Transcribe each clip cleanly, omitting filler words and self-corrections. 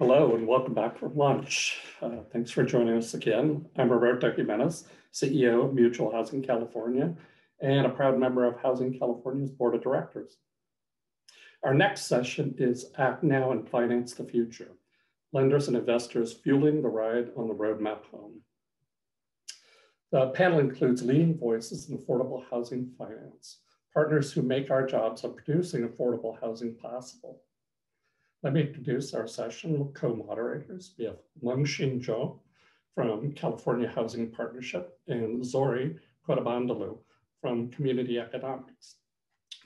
Hello and welcome back from lunch. Thanks for joining us again. I'm Roberto Jimenez, CEO of Mutual Housing California and a proud member of Housing California's Board of Directors. Our next session is Act Now and Finance the Future, lenders and investors fueling the ride on the roadmap home. The panel includes leading voices in affordable housing finance, partners who make our jobs of producing affordable housing possible. Let me introduce our session co-moderators. We have Mengxing Zhou from California Housing Partnership and Zori Cotabandalu from Community Economics.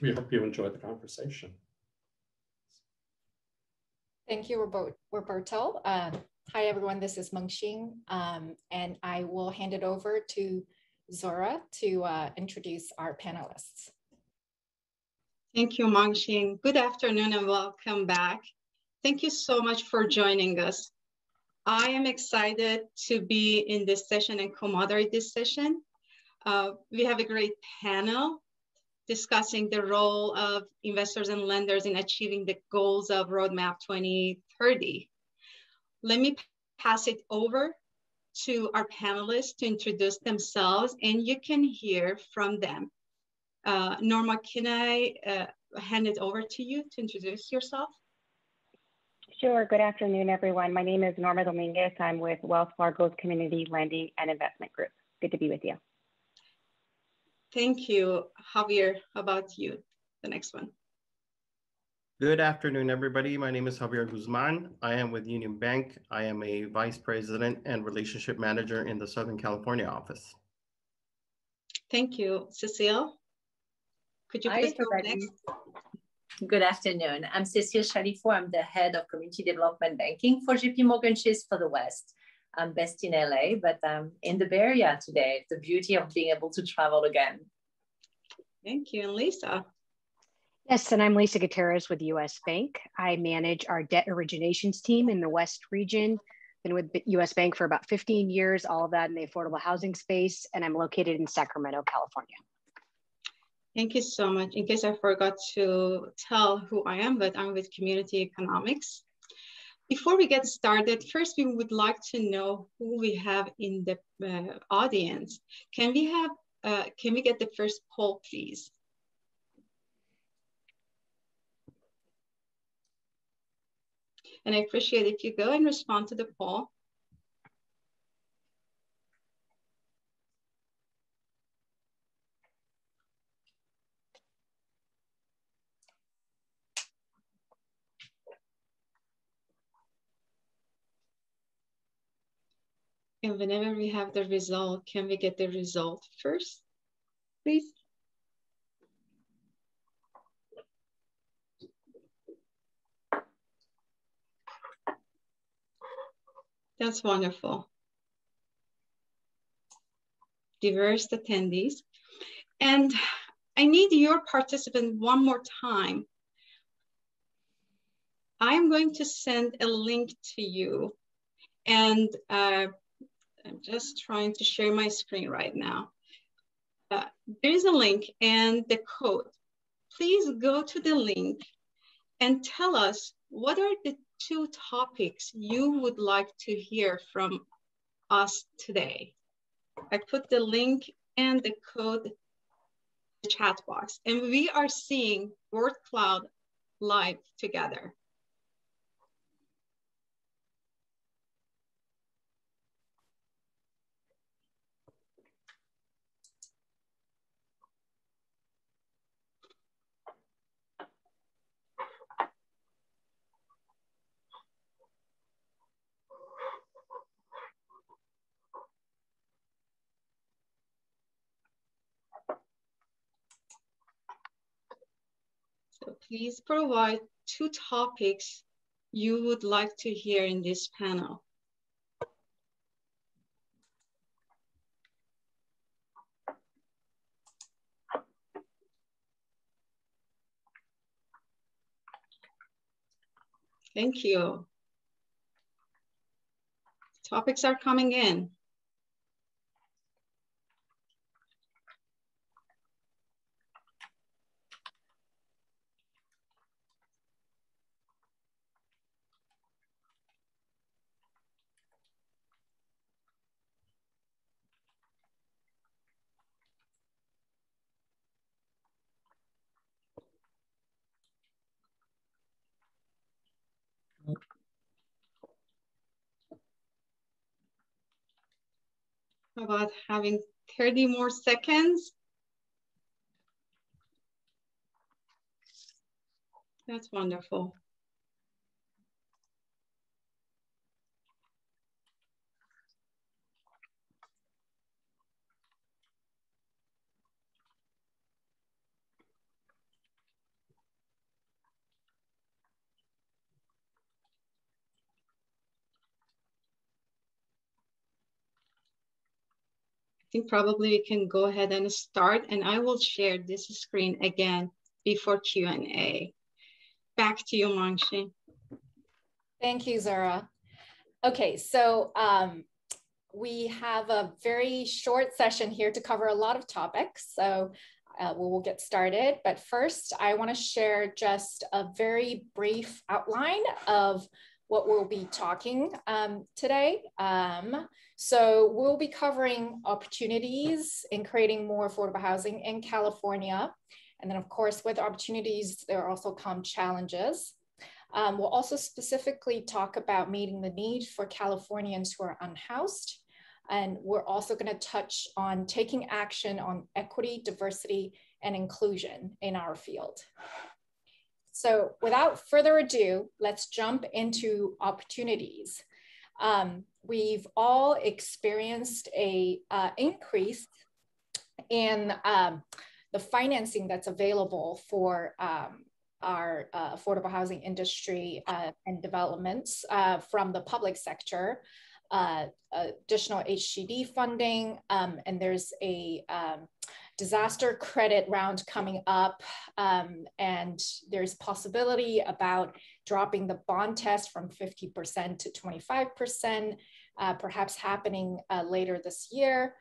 We hope you enjoy the conversation. Thank you, Roberto. Hi, everyone. This is Mengxing, and I will hand it over to Zora to introduce our panelists. Thank you, Mengxing. Good afternoon and welcome back. Thank you so much for joining us. I am excited to be in this session and co-moderate this session. We have a great panel discussing the role of investors and lenders in achieving the goals of Roadmap 2030. Let me pass it over to our panelists to introduce themselves, and you can hear from them. Norma, can I hand it over to you to introduce yourself? Sure. Good afternoon, everyone. My name is Norma Dominguez. I'm with Wells Fargo's Community Lending and Investment Group. Good to be with you. Thank you. Javier, how about you? The next one. Good afternoon, everybody. My name is Javier Guzman. I am with Union Bank. I am a Vice President and Relationship Manager in the Southern California office. Thank you. Cecile, could you please go next? Good afternoon. I'm Cecile Chalifou. I'm the head of community development banking for JP Morgan Chase for the West. I'm based in LA, but I'm in the Bay Area today. The beauty of being able to travel again. Thank you. And Lisa? Yes, and I'm Lisa Gutierrez with US Bank. I manage our debt originations team in the West region. Been with US Bank for about 15 years, all of that in the affordable housing space, and I'm located in Sacramento, California. Thank you so much. In case I forgot to tell who I am, but I'm with Community Economics. Before we get started, first we would like to know who we have in the audience. Can we get the first poll, please? And I appreciate if you go and respond to the poll. And whenever we have the result, can we get the result first, please? That's wonderful. Diverse attendees. And I need your participant one more time. I'm going to send a link to you, and I'm just trying to share my screen right now. There is a link and the code. Please go to the link and tell us what are the 2 topics you would like to hear from us today. I put the link and the code in the chat box, and we are seeing Word Cloud live together. So please provide 2 topics you would like to hear in this panel. Thank you. Topics are coming in. about having 30 more seconds. That's wonderful. I think probably we can go ahead and start, and I will share this screen again before Q&A. Back to you, Mangxing. Thank you, Zora. Okay, so we have a very short session here to cover a lot of topics. So we will get started. But first, I want to share just a very brief outline of what we'll be talking today. So we'll be covering opportunities in creating more affordable housing in California. And then of course, with opportunities, there also come challenges. We'll also specifically talk about meeting the need for Californians who are unhoused. And we're also going to touch on taking action on equity, diversity, and inclusion in our field. So without further ado, let's jump into opportunities. We've all experienced a increase in the financing that's available for our affordable housing industry and developments from the public sector, additional HCD funding, and there's a disaster credit round coming up, and there's possibility about dropping the bond test from 50% to 25%, perhaps happening later this year.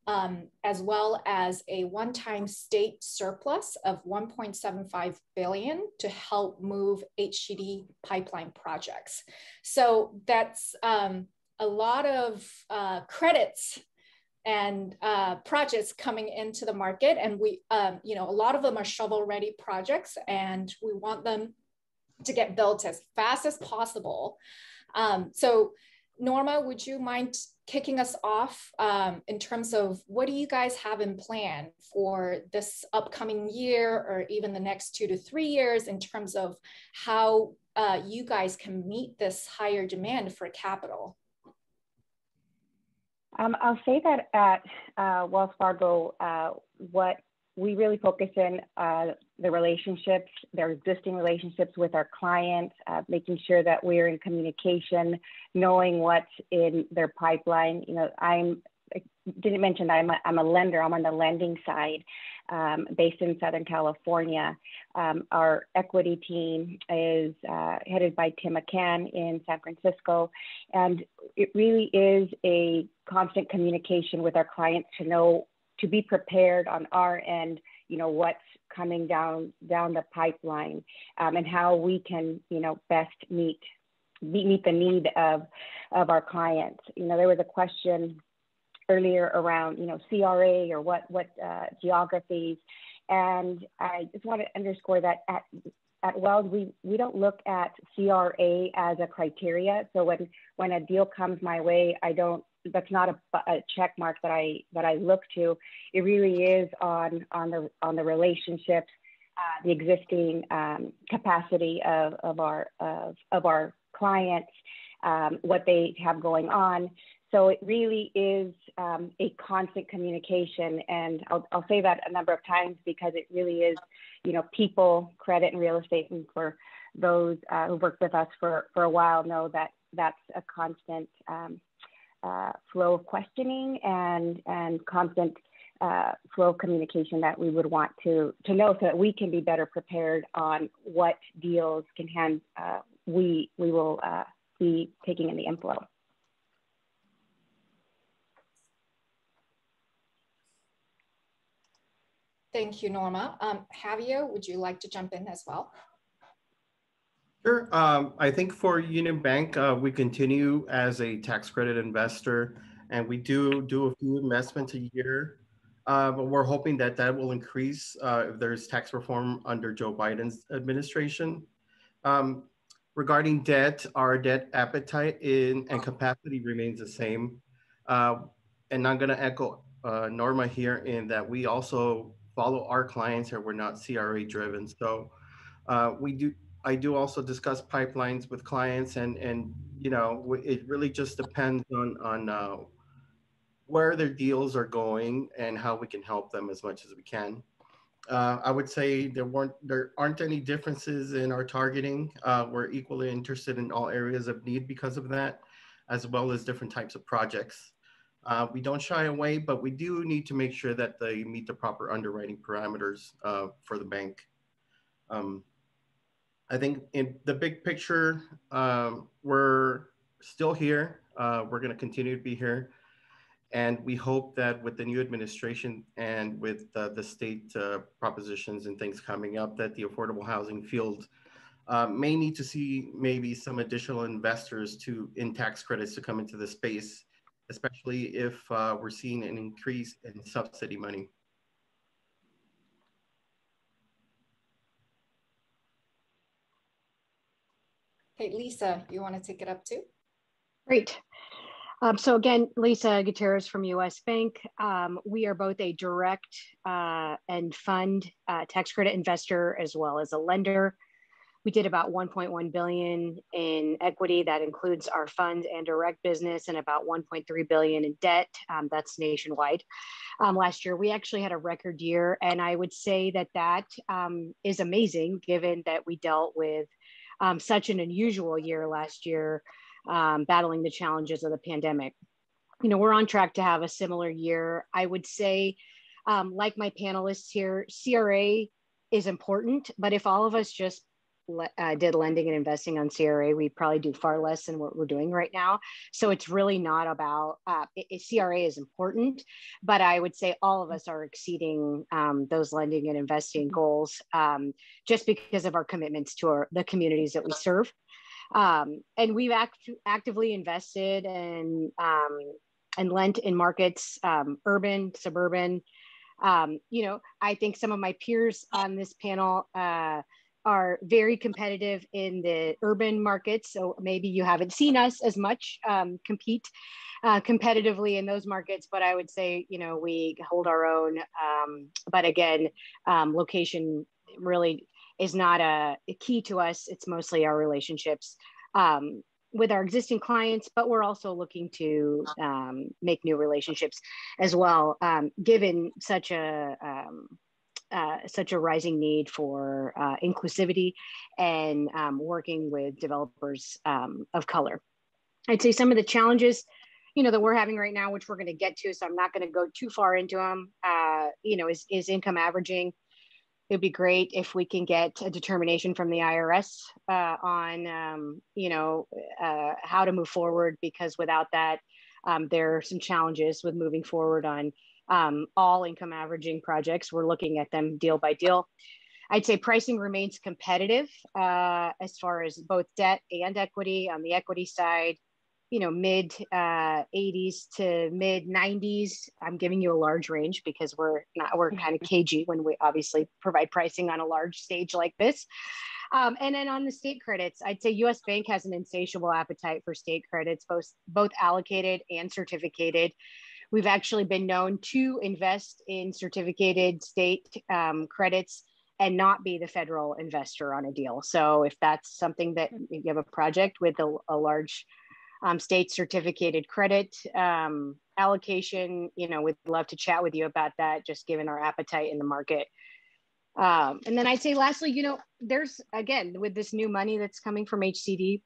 As well as a one-time state surplus of $1.75 billion to help move HCD pipeline projects. So that's a lot of credits and projects coming into the market, and we, a lot of them are shovel-ready projects, and we want them to get built as fast as possible. So Norma, would you mind kicking us off in terms of what do you guys have in plan for this upcoming year or even the next 2 to 3 years in terms of how you guys can meet this higher demand for capital? I'll say that at Wells Fargo, what we really focus in the relationships, their existing relationships with our clients, making sure that we're in communication, knowing what's in their pipeline. I didn't mention that I'm a lender. I'm on the lending side, based in Southern California. Our equity team is headed by Tim McCann in San Francisco, and it really is a constant communication with our clients to know, to be prepared on our end, what's coming down the pipeline, and how we can, best meet the need of our clients. There was a question earlier around, CRA or what geographies, and I just want to underscore that at Wells, we don't look at CRA as a criteria. So when a deal comes my way, that's not a check mark that I look to. It really is on the relationships, the existing capacity of our clients, what they have going on. So it really is a constant communication, and I'll say that a number of times because it really is, people, credit, and real estate, and for those who worked with us for a while know that that's a constant flow of questioning and constant flow of communication that we would want to know so that we can be better prepared on what deals we will be taking in the inflow. Thank you, Norma. Javier, would you like to jump in as well? Sure. I think for Union Bank, we continue as a tax credit investor, and we do a few investments a year. But we're hoping that will increase if there's tax reform under Joe Biden's administration. Regarding debt, our debt appetite and capacity remains the same. and I'm going to echo Norma here in that we also follow our clients and we're not CRA driven. So I do also discuss pipelines with clients, and you know, it really just depends on where their deals are going and how we can help them as much as we can. I would say there aren't any differences in our targeting. We're equally interested in all areas of need because of that, as well as different types of projects. We don't shy away, but we do need to make sure that they meet the proper underwriting parameters for the bank. I think in the big picture, we're still here. We're going to continue to be here. And we hope that with the new administration and with the state propositions and things coming up, that the affordable housing field may need to see maybe some additional investors in tax credits to come into the space, especially if we're seeing an increase in subsidy money. Okay, Lisa, you want to take it up too? Great. So again, Lisa Gutierrez from US Bank. We are both a direct and fund tax credit investor as well as a lender. We did about 1.1 billion in equity. That includes our fund and direct business, and about 1.3 billion in debt. That's nationwide. Last year, we actually had a record year, and I would say that that is amazing given that we dealt with such an unusual year last year, battling the challenges of the pandemic. You know, we're on track to have a similar year. I would say, like my panelists here, CRA is important, but if all of us just did lending and investing on CRA, we probably do far less than what we're doing right now. So it's really not about, CRA is important, but I would say all of us are exceeding those lending and investing goals just because of our commitments to the communities that we serve. And we've actively invested and lent in markets, urban, suburban. You know, I think some of my peers on this panel are very competitive in the urban markets. So maybe you haven't seen us as much compete competitively in those markets, but I would say, you know, we hold our own. But again, location really is not a key to us. It's mostly our relationships with our existing clients, but we're also looking to make new relationships as well, given such a rising need for inclusivity and working with developers of color. I'd say some of the challenges, you know, that we're having right now, which we're going to get to, so I'm not going to go too far into them, you know, is income averaging. It'd be great if we can get a determination from the IRS on, you know, how to move forward, because without that, there are some challenges with moving forward on all income averaging projects. We're looking at them deal by deal. I'd say pricing remains competitive as far as both debt and equity. On the equity side, you know, mid 80s to mid 90s. I'm giving you a large range because we're kind of cagey when we obviously provide pricing on a large stage like this. And then on the state credits, I'd say US Bank has an insatiable appetite for state credits, both allocated and certificated. We've actually been known to invest in certificated state credits and not be the federal investor on a deal. So if that's something that you have a project with a large state certificated credit allocation, you know, we'd love to chat with you about that, just given our appetite in the market. And then I'd say lastly, you know, there's, again, with this new money that's coming from HCD,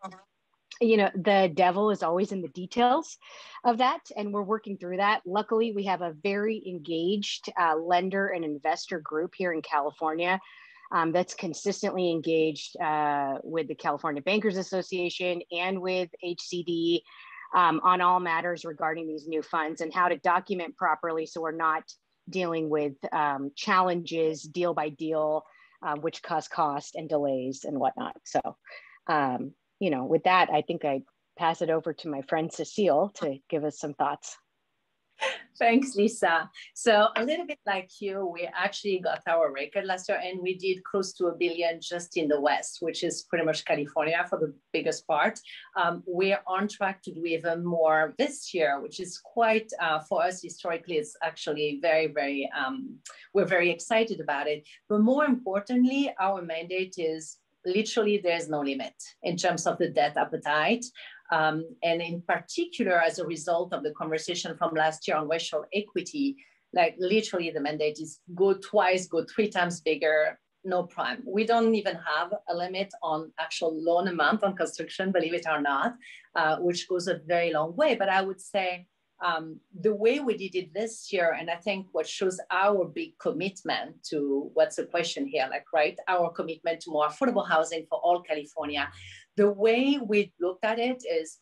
you know, the devil is always in the details of that, and we're working through that. Luckily, we have a very engaged lender and investor group here in California that's consistently engaged with the California Bankers Association and with HCD on all matters regarding these new funds and how to document properly so we're not dealing with challenges deal by deal, which cause cost and delays and whatnot. So, you know, with that, I think I pass it over to my friend Cecile to give us some thoughts. Thanks, Lisa. So a little bit like you, we actually got our record last year, and we did close to $1 billion just in the West, which is pretty much California for the biggest part. We're on track to do even more this year, which is quite, for us historically, it's actually very, we're very excited about it. But more importantly, our mandate is literally there's no limit in terms of the debt appetite. And in particular, as a result of the conversation from last year on racial equity, like literally the mandate is go twice, go 3 times bigger, no prime. We don't even have a limit on actual loan amount on construction, believe it or not, which goes a very long way. But I would say the way we did it this year, and I think what shows our big commitment to what's the question here, like, right, our commitment to more affordable housing for all California. The way we looked at it is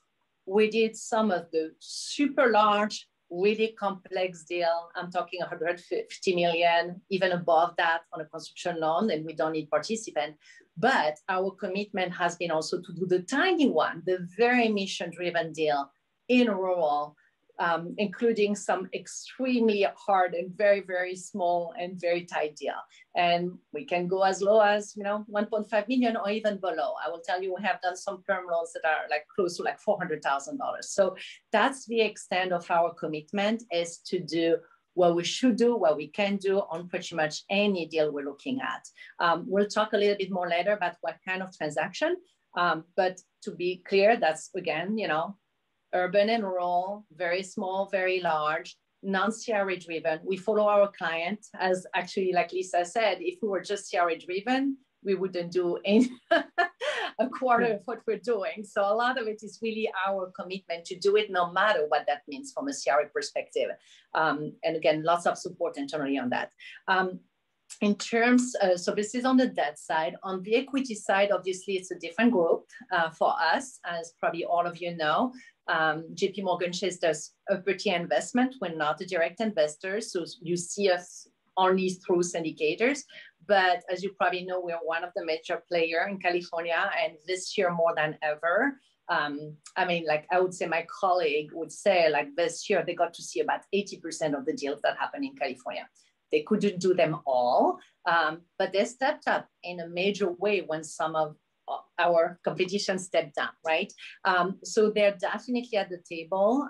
we did some of the super large, really complex deal. I'm talking 150 million, even above that on a construction loan, and we don't need participant. But our commitment has been also to do the tiny one, the very mission-driven deal in rural, including some extremely hard and very small and very tight deal. And we can go as low as, 1.5 million or even below. I will tell you, we have done some perm loans that are like close to like $400,000. So that's the extent of our commitment, is to do what we should do, what we can do on pretty much any deal we're looking at. We'll talk a little bit more later about what kind of transaction, but to be clear, that's again, urban and rural, very small, very large, non-CRA driven. We follow our client, as actually, like Lisa said, if we were just CRA driven, we wouldn't do any a quarter of what we're doing. So a lot of it is really our commitment to do it, no matter what that means from a CRA perspective. And again, lots of support internally on that. In terms, so this is on the debt side. On the equity side, obviously, it's a different group for us, as probably all of you know. JP Morgan Chase does equity investment. We're not a direct investor, so you see us only through syndicators. But as you probably know, we're one of the major players in California, and this year more than ever. I would say my colleague would say, like, this year they got to see about 80% of the deals that happen in California. They couldn't do them all, but they stepped up in a major way when some of our competition stepped down, right? So they're definitely at the table.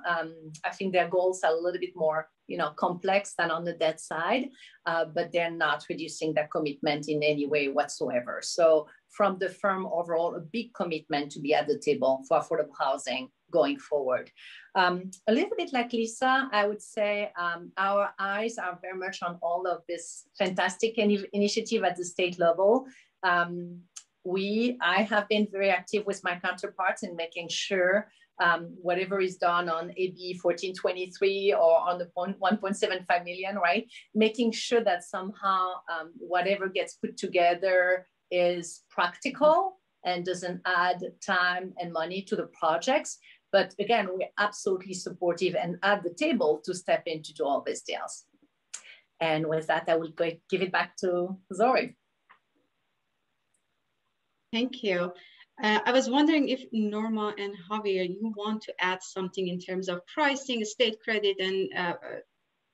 I think their goals are a little bit more, complex than on the debt side, but they're not reducing their commitment in any way whatsoever. So from the firm overall, a big commitment to be at the table for affordable housing going forward. A little bit like Lisa, I would say our eyes are very much on all of this fantastic initiative at the state level. I have been very active with my counterparts in making sure whatever is done on AB 1423 or on the 1.75 million, right? Making sure that somehow whatever gets put together is practical and doesn't add time and money to the projects. But again, we're absolutely supportive and at the table to step in to do all these deals. And with that, I will give it back to Zori. Thank you. I was wondering if Norma and Javier, you want to add something in terms of pricing, state credit, and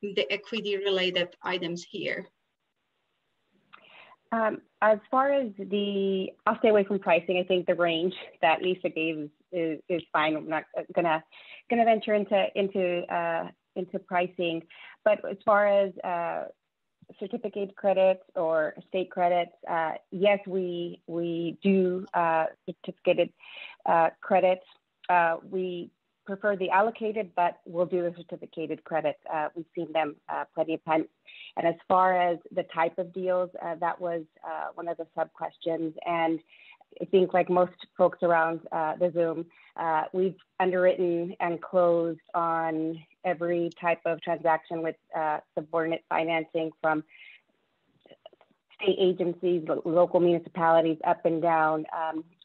the equity related items here. As far as I'll stay away from pricing. I think the range that Lisa gave is fine. I'm not gonna venture into pricing, but as far as certificate credits or state credits, yes, we do certificated credits. We prefer the allocated, but we'll do the certificated credits. We've seen them plenty of times. And as far as the type of deals, that was one of the sub-questions. And I think, like most folks around the Zoom, we've underwritten and closed on every type of transaction with subordinate financing, from state agencies, local municipalities, up and down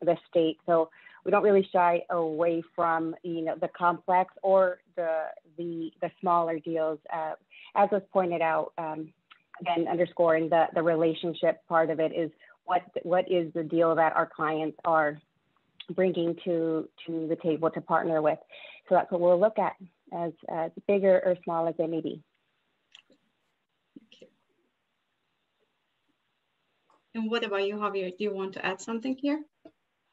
the state. So we don't really shy away from the complex or the smaller deals. As was pointed out, again, underscoring the relationship part of it is what is the deal that our clients are bringing to the table to partner with. So that's what we'll look at, as big or small as they may be. And what about you, Javier? Do you want to add something here?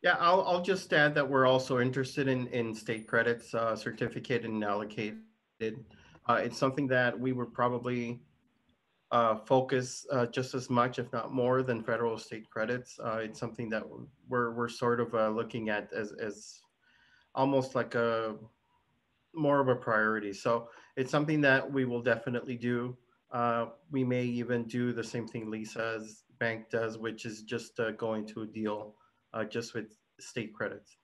Yeah, I'll just add that we're also interested in state credits, certificated and allocated. It's something that we would probably focus just as much, if not more, than federal state credits. It's something that we're sort of looking at as almost like a more of a priority. So it's something that we will definitely do. We may even do the same thing Lisa's bank does, which is just going to a deal just with state credits.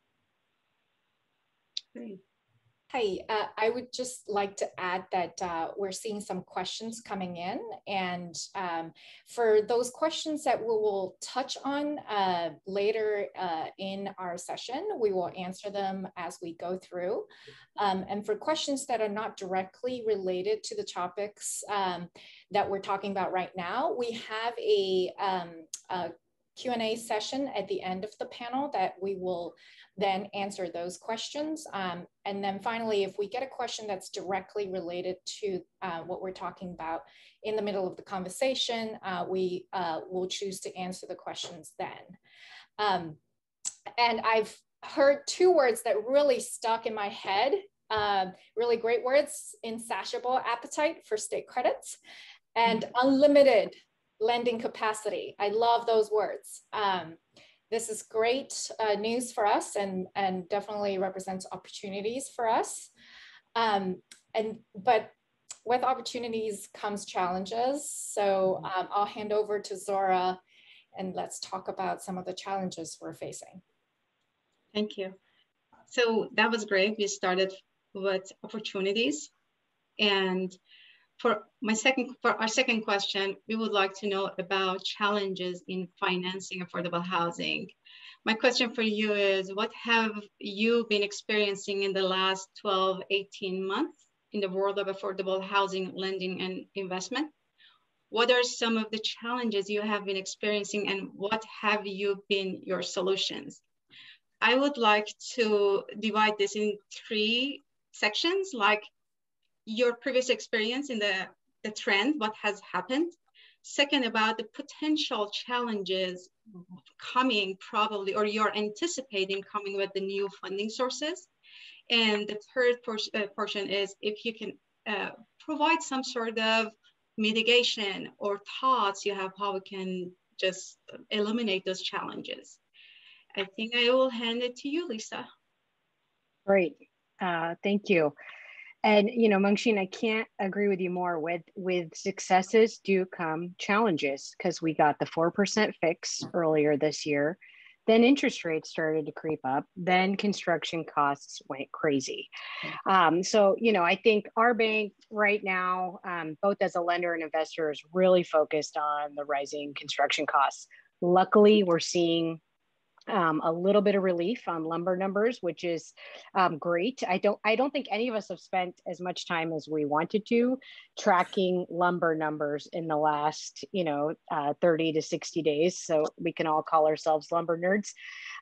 Great. Hi, I would just like to add that we're seeing some questions coming in, and for those questions that we will touch on later in our session, we will answer them as we go through. And for questions that are not directly related to the topics that we're talking about right now, we have a Q&A session at the end of the panel that we will then answer those questions. And then finally, if we get a question that's directly related to what we're talking about in the middle of the conversation, we will choose to answer the questions then. And I've heard two words that really stuck in my head, really great words: insatiable appetite for state credits and unlimited lending capacity. I love those words. This is great news for us, and definitely represents opportunities for us. But with opportunities comes challenges. So I'll hand over to Zora, and let's talk about some of the challenges we're facing. Thank you. So that was great. We started with opportunities, and for our second question, we would like to know about challenges in financing affordable housing. My question for you is, what have you been experiencing in the last 12, 18 months in the world of affordable housing, lending, and investment? What are some of the challenges you have been experiencing, and what have you been your solutions? I would like to divide this in 3 sections, like your previous experience in the trend, what has happened. Second, about the potential challenges coming probably, or you're anticipating coming with the new funding sources. And the third portion is if you can provide some sort of mitigation or thoughts you have how we can just eliminate those challenges. I think I will hand it to you, Lisa. Great, thank you. And, you know, Mengxin, I can't agree with you more. With successes do come challenges, because we got the 4% fix earlier this year. Then interest rates started to creep up. Then construction costs went crazy. So, you know, I think our bank right now, both as a lender and investor, is really focused on the rising construction costs. Luckily, we're seeing a little bit of relief on lumber numbers, which is great. I don't think any of us have spent as much time as we wanted to tracking lumber numbers in the last, 30 to 60 days. So we can all call ourselves lumber nerds.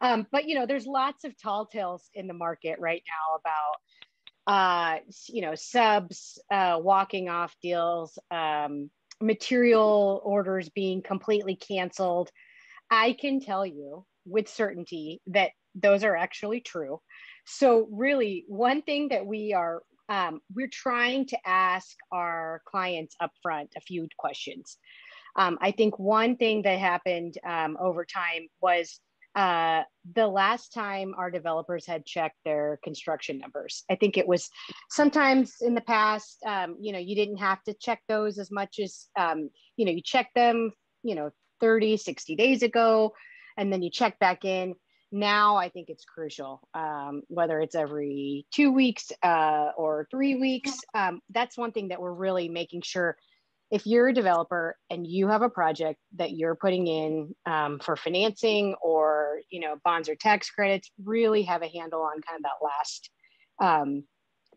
But, there's lots of tall tales in the market right now about, subs walking off deals, material orders being completely canceled. I can tell you with certainty that those are actually true. So really, one thing that we're trying to ask our clients upfront a few questions. I think one thing that happened over time was the last time our developers had checked their construction numbers. I think it was sometimes in the past, you didn't have to check those as much as, you check them, 30, 60 days ago, and then you check back in. Now I think it's crucial, whether it's every 2 weeks or 3 weeks. That's one thing that we're really making sure. If you're a developer and you have a project that you're putting in for financing or bonds or tax credits, really have a handle on kind of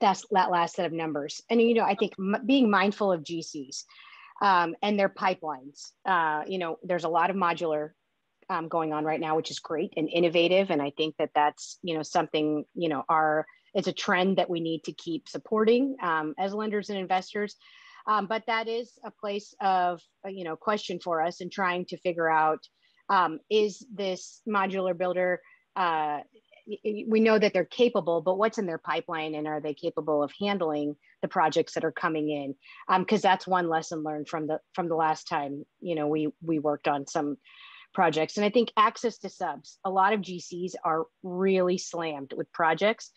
that last set of numbers. And I think being mindful of GCs and their pipelines. There's a lot of modular going on right now, which is great and innovative. And I think that that's, something, our it's a trend that we need to keep supporting as lenders and investors. But that is a place of, question for us in trying to figure out, is this modular builder, we know that they're capable, but what's in their pipeline, and are they capable of handling the projects that are coming in? Because that's one lesson learned from the last time, we worked on some projects. And I think access to subs, a lot of GCs are really slammed with projects.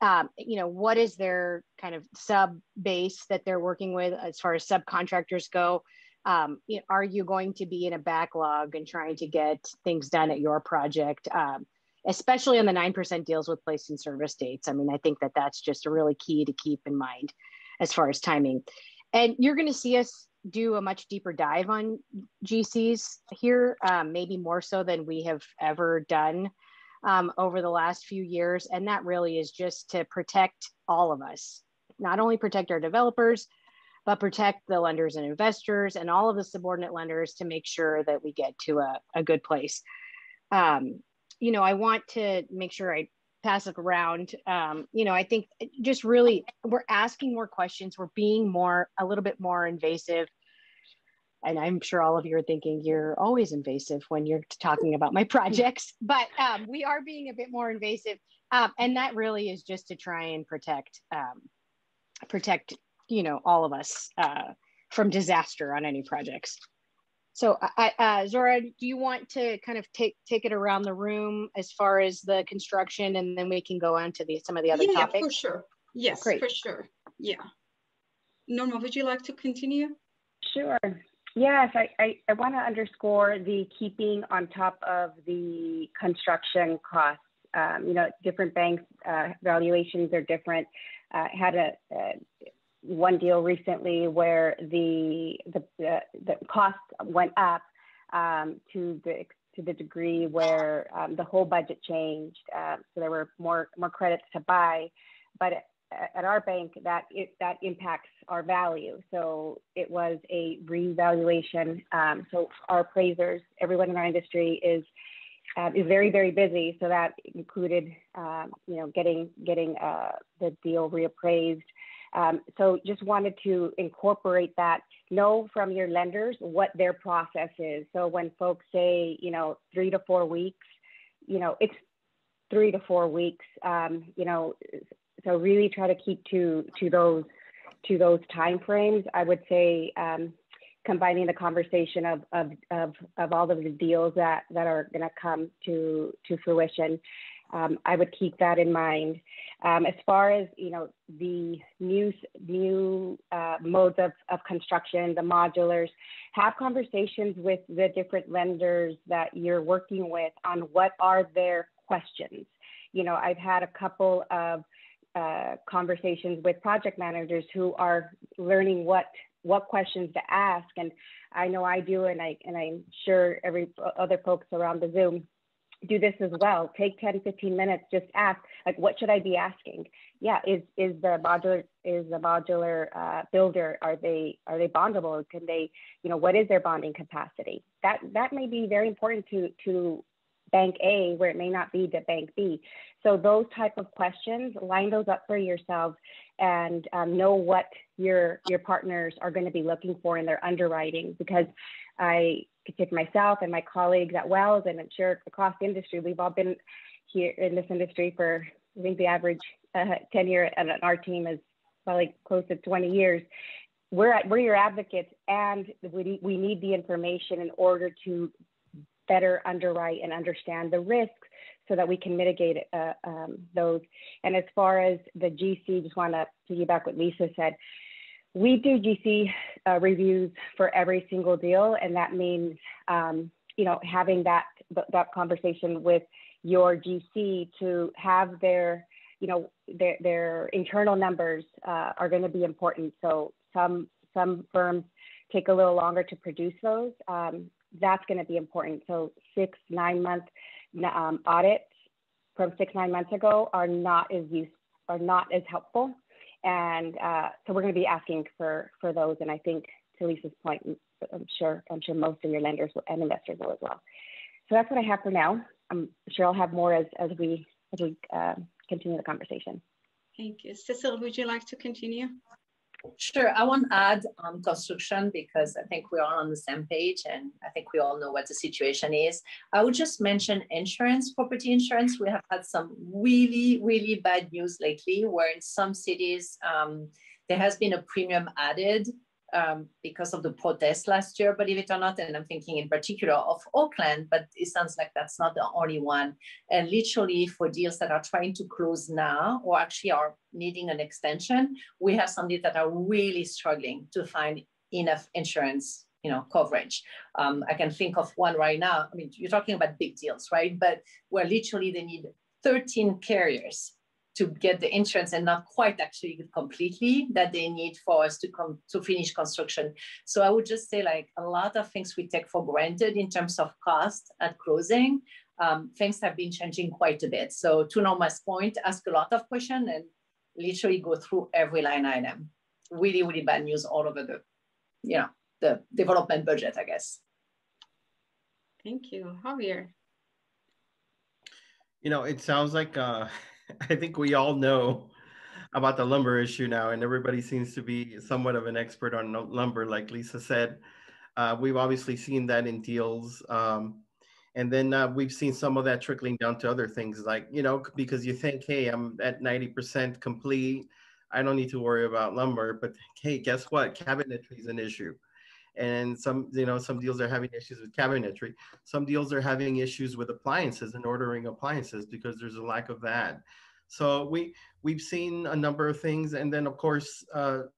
What is their kind of sub base that they're working with as far as subcontractors go? Are you going to be in a backlog and trying to get things done at your project? Especially on the 9% deals with place in service dates. I mean, I think that that's just a really key to keep in mind as far as timing. And you're going to see us do a much deeper dive on GCs here, maybe more so than we have ever done over the last few years. And that really is just to protect all of us, not only protect our developers, but protect the lenders and investors and all of the subordinate lenders to make sure that we get to a good place. I want to make sure I pass it around. I think just really, we're asking more questions. We're being a little bit more invasive. And I'm sure all of you are thinking you're always invasive when you're talking about my projects, but we are being a bit more invasive. And that really is just to try and protect, all of us from disaster on any projects. So Zora, do you want to kind of take it around the room as far as the construction, and then we can go on to some of the other topics? Yeah, for sure. Yes, great. For sure. Yeah. Norma, would you like to continue? Sure. Yes, I want to underscore the keeping on top of the construction costs. Different banks' valuations are different. Had one deal recently where the cost went up to the degree where the whole budget changed. So there were more credits to buy, but at our bank that impacts our value. So it was a revaluation. So our appraisers, everyone in our industry is very, very busy. So that included getting the deal reappraised. So just wanted to incorporate that, know from your lenders what their process is. So when folks say, 3 to 4 weeks, it's 3 to 4 weeks, so really try to keep to those timeframes. I would say combining the conversation of all of the deals that are going to come to fruition. I would keep that in mind. As far as the new modes of construction, the modulars, have conversations with the different lenders that you're working with on what are their questions. I've had a couple of conversations with project managers who are learning what questions to ask, and I know I do, and I'm sure every other folks around the Zoom do this as well. Take 10, 15 minutes, just ask, like, what should I be asking? Yeah, is the modular builder, are they bondable? Can they, what is their bonding capacity? That may be very important to bank A, where it may not be to bank B. So those type of questions, line those up for yourselves and know what your partners are going to be looking for in their underwriting, because I could take myself and my colleagues at Wells, and I'm sure across the industry, we've all been here in this industry for, I think the average tenure on our team is probably close to 20 years. We're your advocates, and we need the information in order to better underwrite and understand the risks so that we can mitigate those. And as far as the GC, just want to piggyback what Lisa said. We do GC reviews for every single deal, and that means having that conversation with your GC to have their internal numbers are going to be important. So some firms take a little longer to produce those. That's going to be important. So 6-9 month audits from 6-9 months ago are not as helpful. And so we're going to be asking for those. And I think to Lisa's point, I'm sure most of your lenders and investors will as well. So that's what I have for now. I'm sure I'll have more as we continue the conversation. Thank you. Cecile, would you like to continue? Sure. I want to add construction because I think we're all on the same page and I think we all know what the situation is. I would just mention insurance, property insurance. We have had some really, really bad news lately where in some cities there has been a premium added because of the protests last year, believe it or not. And I'm thinking in particular of Oakland, but it sounds like that's not the only one. And literally for deals that are trying to close now or actually are needing an extension, we have some deals that are really struggling to find enough insurance, coverage. I can think of one right now. I mean, you're talking about big deals, right? But where literally they need 13 carriers to get the insurance and not quite actually completely that they need for us to come to finish construction. So I would just say like a lot of things we take for granted in terms of cost at closing, things have been changing quite a bit. So to Norma's point, ask a lot of questions and literally go through every line item. Really, really bad news all over the development budget, I guess. Thank you. Javier. It sounds like I think we all know about the lumber issue now, and everybody seems to be somewhat of an expert on lumber, like Lisa said. We've obviously seen that in deals. And then we've seen some of that trickling down to other things like, because you think, hey, I'm at 90% complete. I don't need to worry about lumber. But hey, guess what? Cabinetry is an issue. And some deals are having issues with cabinetry. Some deals are having issues with appliances and ordering appliances because there's a lack of that. So we've seen a number of things. And then, of course,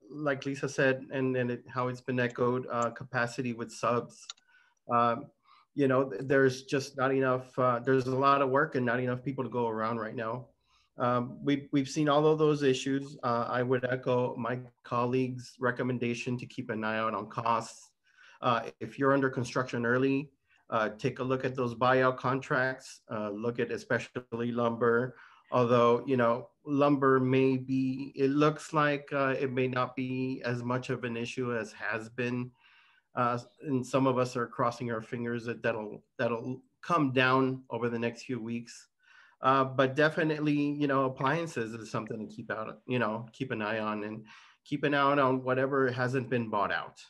like Lisa said, and how it's been echoed, capacity with subs. There's just not enough, there's a lot of work and not enough people to go around right now. We've seen all of those issues. I would echo my colleagues' recommendation to keep an eye out on costs. If you're under construction early, take a look at those buyout contracts, look at especially lumber. Although, lumber it looks like it may not be as much of an issue as has been. And some of us are crossing our fingers that that'll come down over the next few weeks. But definitely, appliances is something to keep an eye on and keep an eye on whatever hasn't been bought out.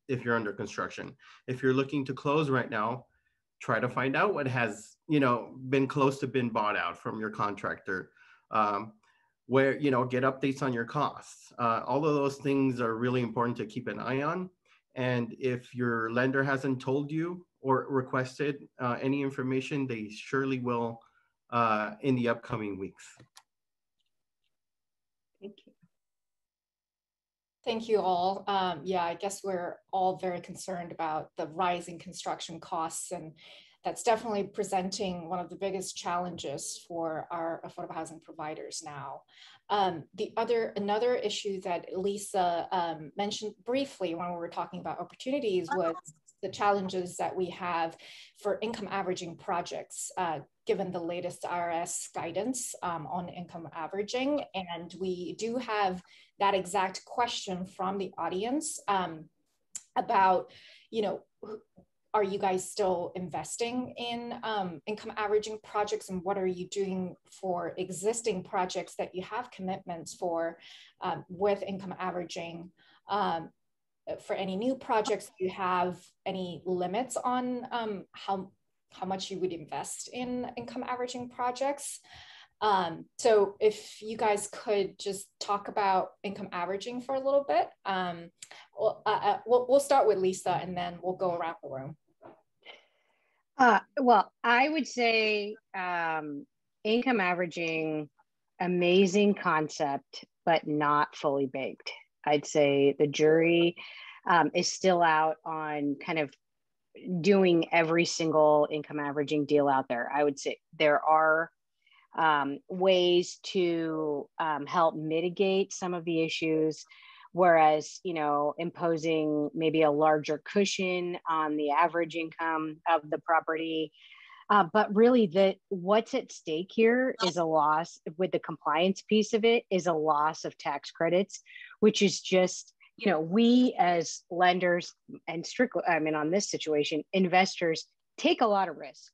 If you're under construction, if you're looking to close right now, try to find out what has, been close to been bought out from your contractor, where, get updates on your costs. All of those things are really important to keep an eye on. And if your lender hasn't told you or requested any information, they surely will in the upcoming weeks. Thank you. Thank you all. Yeah, I guess we're all very concerned about the rising construction costs, and that's definitely presenting one of the biggest challenges for our affordable housing providers now. Another issue that Lisa mentioned briefly when we were talking about opportunities was the challenges that we have for income averaging projects, given the latest IRS guidance on income averaging. And we do have that exact question from the audience about, are you guys still investing in income averaging projects, and what are you doing for existing projects that you have commitments for with income averaging? For any new projects, do you have any limits on how much you would invest in income averaging projects? So if you guys could just talk about income averaging for a little bit. We'll start with Lisa and then we'll go around the room. Well, I would say income averaging, amazing concept, but not fully baked. I'd say the jury is still out on kind of doing every single income averaging deal out there. I would say there are ways to help mitigate some of the issues, whereas, imposing maybe a larger cushion on the average income of the property. But really what's at stake here is a loss with the compliance piece of it is a loss of tax credits, which is just, we as lenders and strictly, on this situation, investors take a lot of risk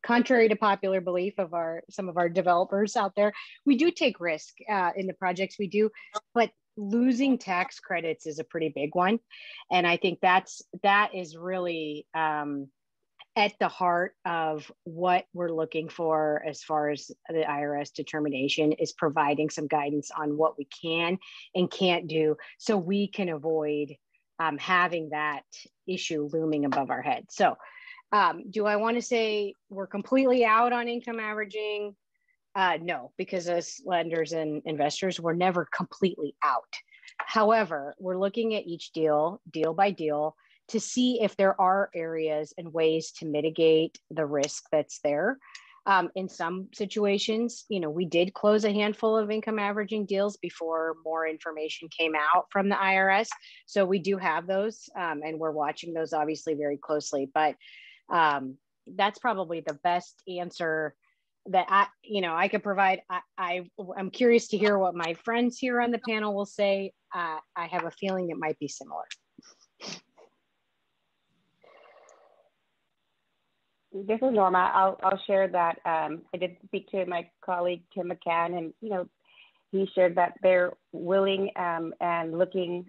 contrary to popular belief of some of our developers out there, we do take risk in the projects we do, but losing tax credits is a pretty big one. And I think that is really at the heart of what we're looking for as far as the IRS determination is providing some guidance on what we can and can't do so we can avoid having that issue looming above our head. So do I want to say we're completely out on income averaging? No, because as lenders and investors, we're never completely out. However, we're looking at each deal by deal, to see if there are areas and ways to mitigate the risk that's there. In some situations, we did close a handful of income averaging deals before more information came out from the IRS. So we do have those, and we're watching those obviously very closely. But that's probably the best answer that I could provide. I'm curious to hear what my friends here on the panel will say. I have a feeling it might be similar. This is Norma. I'll share that I did speak to my colleague Tim McCann, and he shared that they're willing and looking.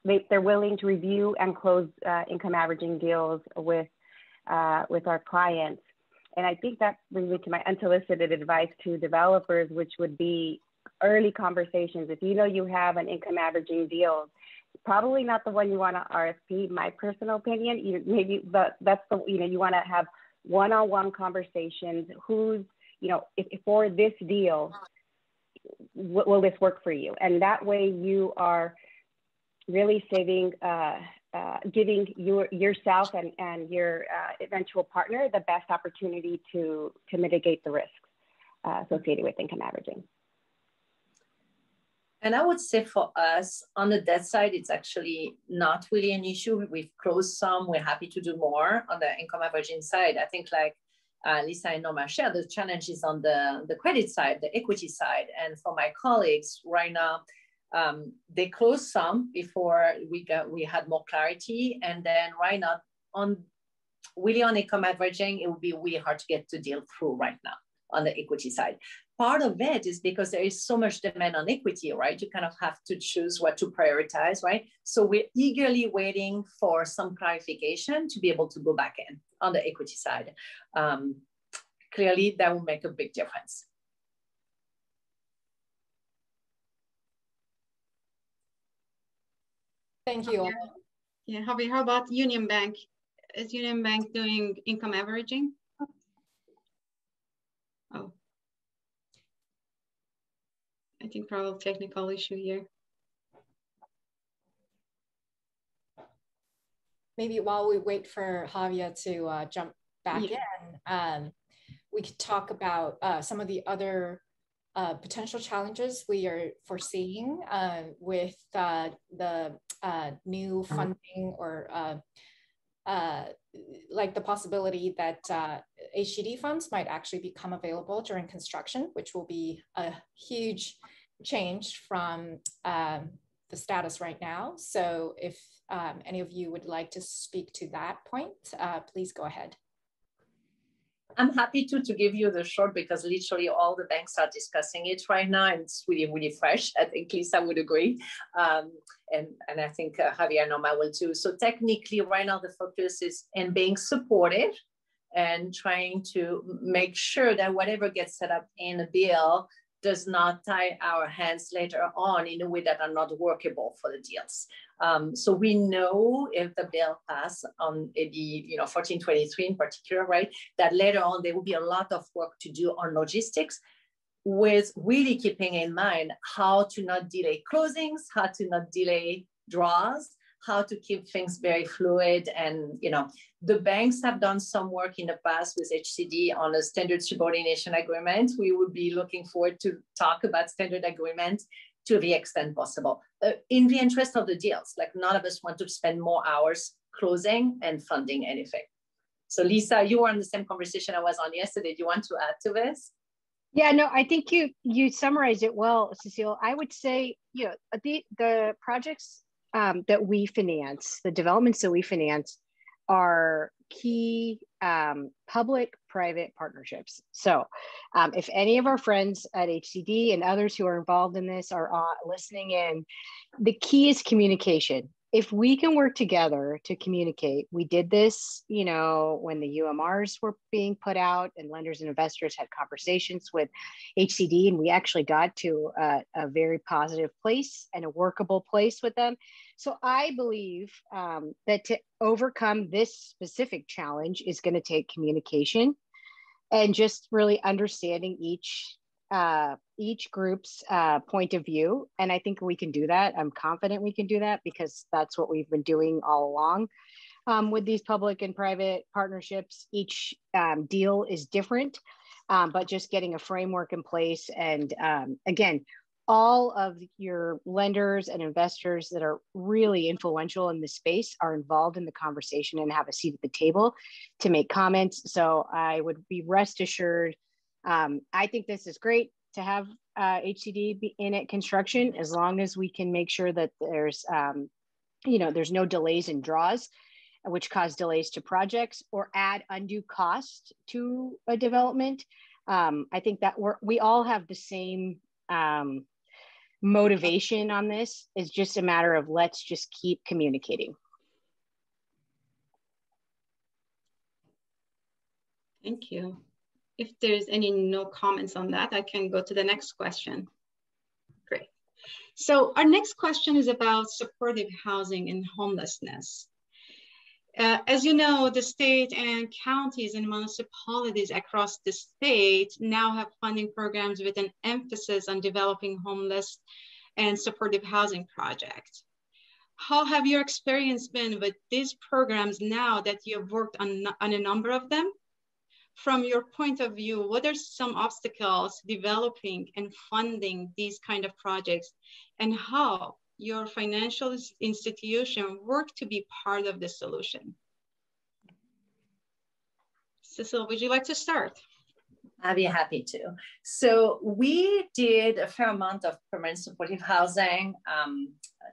They're willing to review and close income averaging deals with our clients. And I think that brings me to my unsolicited advice to developers, which would be early conversations. If you have an income averaging deal, probably not the one you want to RFP, my personal opinion. That's the, you want to have one-on-one conversations. If for this deal, will this work for you? And that way you are really saving, giving yourself and your eventual partner the best opportunity to mitigate the risks associated with income averaging. And I would say for us on the debt side, it's actually not really an issue. We've closed some, we're happy to do more on the income averaging side. I think like Lisa and Norma shared, the challenge is on the credit side, the equity side. And for my colleagues right now, they closed some before we had more clarity. And then right now on income averaging, it would be really hard to get the deal through right now on the equity side. Part of it is because there is so much demand on equity, right? You kind of have to choose what to prioritize, right? So we're eagerly waiting for some clarification to be able to go back in on the equity side. Clearly, that will make a big difference. Thank you. Yeah, Javier, how about Union Bank? Is Union Bank doing income averaging? Oh. I think probably technical issue here. Maybe while we wait for Javier to jump back in, we could talk about some of the other potential challenges we are foreseeing with the new funding or like the possibility that HGD funds might actually become available during construction, which will be a huge change from the status right now. So if any of you would like to speak to that point, please go ahead. I'm happy to give you the short, because literally all the banks are discussing it right now, and it's really, really fresh. I think Lisa would agree. And I think Javier and Norma will too. So technically right now the focus is in being supportive and trying to make sure that whatever gets set up in a bill does not tie our hands later on in a way that are not workable for the deals. So we know if the bill passes on AB 1423 in particular, right, that later on there will be a lot of work to do on logistics, with really keeping in mind how to not delay closings, how to not delay draws, how to keep things very fluid. And the banks have done some work in the past with HCD on a standard subordination agreement. We would be looking forward to talk about standard agreement to the extent possible, in the interest of the deals. Like, none of us want to spend more hours closing and funding anything. So Lisa, you were on the same conversation I was on yesterday. Do you want to add to this? Yeah, no, I think you summarized it well, Cecile. I would say, the projects that we finance, the developments that we finance, are key public-private partnerships. So if any of our friends at HCD and others who are involved in this are listening in, the key is communication. If we can work together to communicate, we did this, you know, when the UMRs were being put out and lenders and investors had conversations with HCD, and we actually got to a very positive place and a workable place with them. So I believe that to overcome this specific challenge is going to take communication and just really understanding each group's point of view. And I think we can do that. I'm confident we can do that because that's what we've been doing all along with these public and private partnerships. Each deal is different, but just getting a framework in place. And again, all of your lenders and investors that are really influential in this space are involved in the conversation and have a seat at the table to make comments. So I would be rest assured. I think this is great to have HCD be in at construction, as long as we can make sure that there's, you know, there's no delays in draws, which cause delays to projects or add undue cost to a development. I think that we all have the same motivation on this. It's just a matter of let's just keep communicating. Thank you. If there's no comments on that, I can go to the next question. Great. So our next question is about supportive housing and homelessness. As you know, the state and counties and municipalities across the state now have funding programs with an emphasis on developing homeless and supportive housing projects. How have your experience been with these programs now that you have worked on a number of them? From your point of view, what are some obstacles developing and funding these kind of projects, and how your financial institution work to be part of the solution? Cecile, would you like to start? I'd be happy to. So we did a fair amount of permanent supportive housing,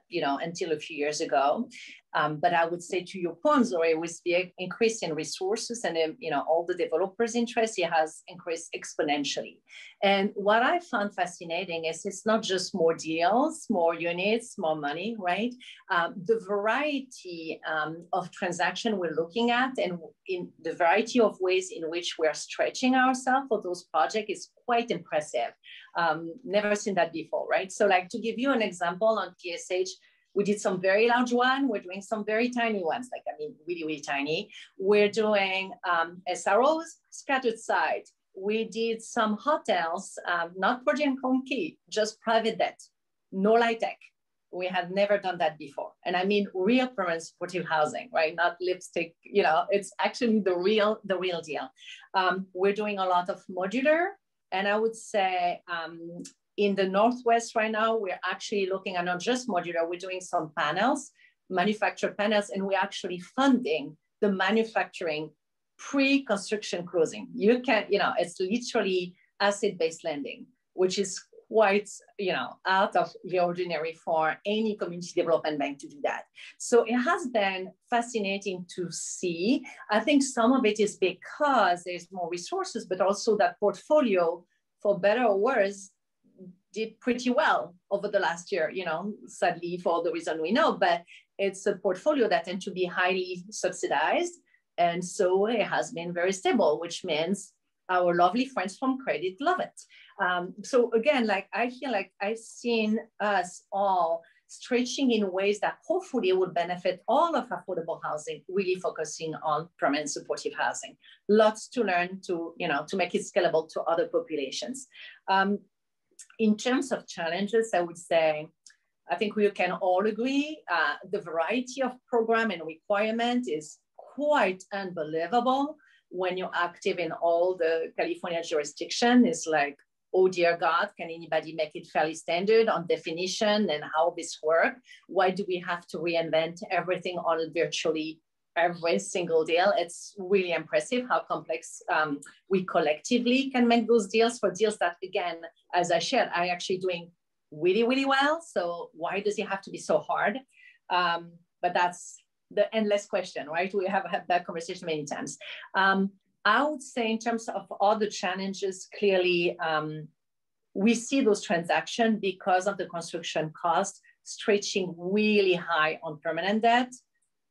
you know, until a few years ago. But I would say, to your point, Zoe, with the increase in resources and, you know, all the developers' interest, it has increased exponentially. And what I found fascinating is it's not just more deals, more units, more money, right? The variety of transaction we're looking at and in the variety of ways in which we're stretching ourselves for those projects is quite impressive. Never seen that before, right? So like, to give you an example on TSH, we did some very large one. We're doing some very tiny ones, like, I mean, really, really tiny. We're doing SROs, scattered site. We did some hotels, not project on key, just private debt, no light tech. We had never done that before. And I mean, real permanent supportive housing, right? Not lipstick, you know, it's actually the real deal. We're doing a lot of modular. And I would say, in the Northwest right now, we're actually looking at not just modular, we're doing some panels, manufactured panels, and we're actually funding the manufacturing pre-construction closing. You can, you know, it's literally asset-based lending, which is quite, you know, out of the ordinary for any community development bank to do that. So it has been fascinating to see. I think some of it is because there's more resources, but also that portfolio, for better or worse, did pretty well over the last year, you know, sadly for the reason we know, but it's a portfolio that tends to be highly subsidized. And so it has been very stable, which means our lovely friends from credit love it. So again, like, I feel like I've seen us all stretching in ways that hopefully would benefit all of affordable housing, really focusing on permanent supportive housing. Lots to learn to, you know, to make it scalable to other populations. In terms of challenges, I would say, I think we can all agree, the variety of program and requirement is quite unbelievable. When you're active in all the California jurisdiction, it's like, oh dear God, can anybody make it fairly standard on definition and how this works? Why do we have to reinvent everything on virtually every single deal? It's really impressive how complex we collectively can make those deals for deals that, again, as I shared, are actually doing really, really well. So why does it have to be so hard? But that's the endless question, right? We have had that conversation many times. I would say in terms of all the challenges, clearly, we see those transactions because of the construction cost stretching really high on permanent debt.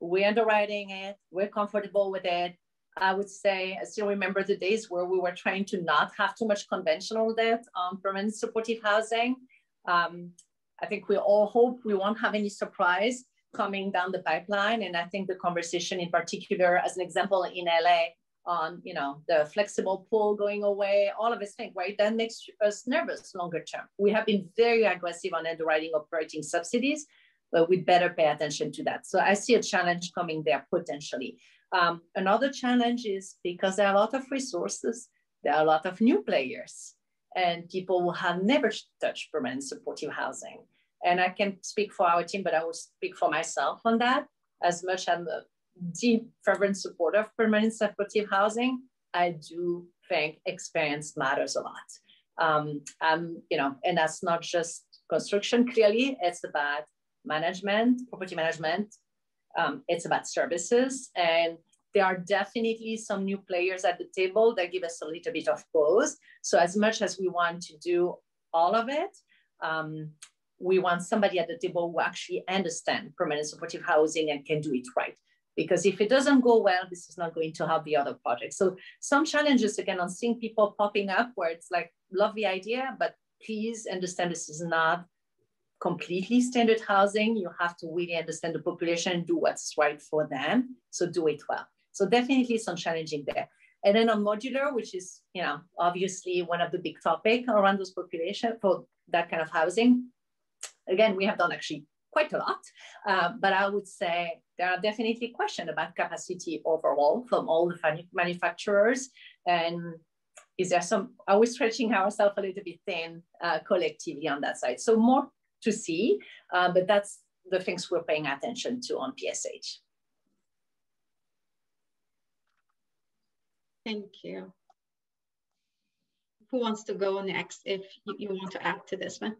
We're underwriting it, we're comfortable with it. I would say, I still remember the days where we were trying to not have too much conventional debt on permanent supportive housing. I think we all hope we won't have any surprise coming down the pipeline. And I think the conversation in particular, as an example in LA, on the flexible pool going away, all of these things, right? That makes us nervous longer term. We have been very aggressive on underwriting operating subsidies, but we better pay attention to that. So I see a challenge coming there potentially. Another challenge is because there are a lot of resources, there are a lot of new players, and people who have never touched permanent supportive housing. And I can speak for our team, but I will speak for myself on that. As much as I'm a deep fervent supporter of permanent supportive housing, I do think experience matters a lot. And that's not just construction, clearly, it's about management, property management, it's about services. And there are definitely some new players at the table that give us a little bit of pause. So as much as we want to do all of it, we want somebody at the table who actually understands permanent supportive housing and can do it right. Because if it doesn't go well, this is not going to help the other projects. So some challenges, again, on seeing people popping up where it's like, love the idea, but please understand this is not completely standard housing. You have to really understand the population and do what's right for them. So do it well. So definitely some challenging there. And then on modular, which is, obviously one of the big topics around those population for that kind of housing. Again, we have done actually quite a lot, but I would say there are definitely questions about capacity overall from all the manufacturers. And are we stretching ourselves a little bit thin collectively on that side? So more to see, but that's the things we're paying attention to on PSH. Thank you. Who wants to go next if you want to add to this one?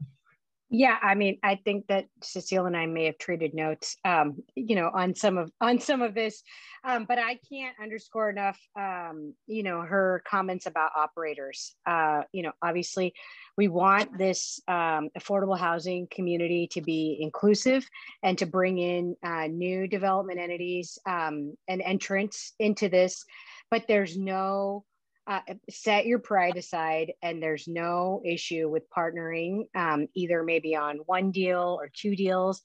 Yeah, I mean, I think that Cecile and I may have traded notes, on some of this, but I can't underscore enough, her comments about operators. Obviously, we want this affordable housing community to be inclusive and to bring in new development entities and entrants into this, but there's no set your pride aside, and there's no issue with partnering either maybe on one deal or two deals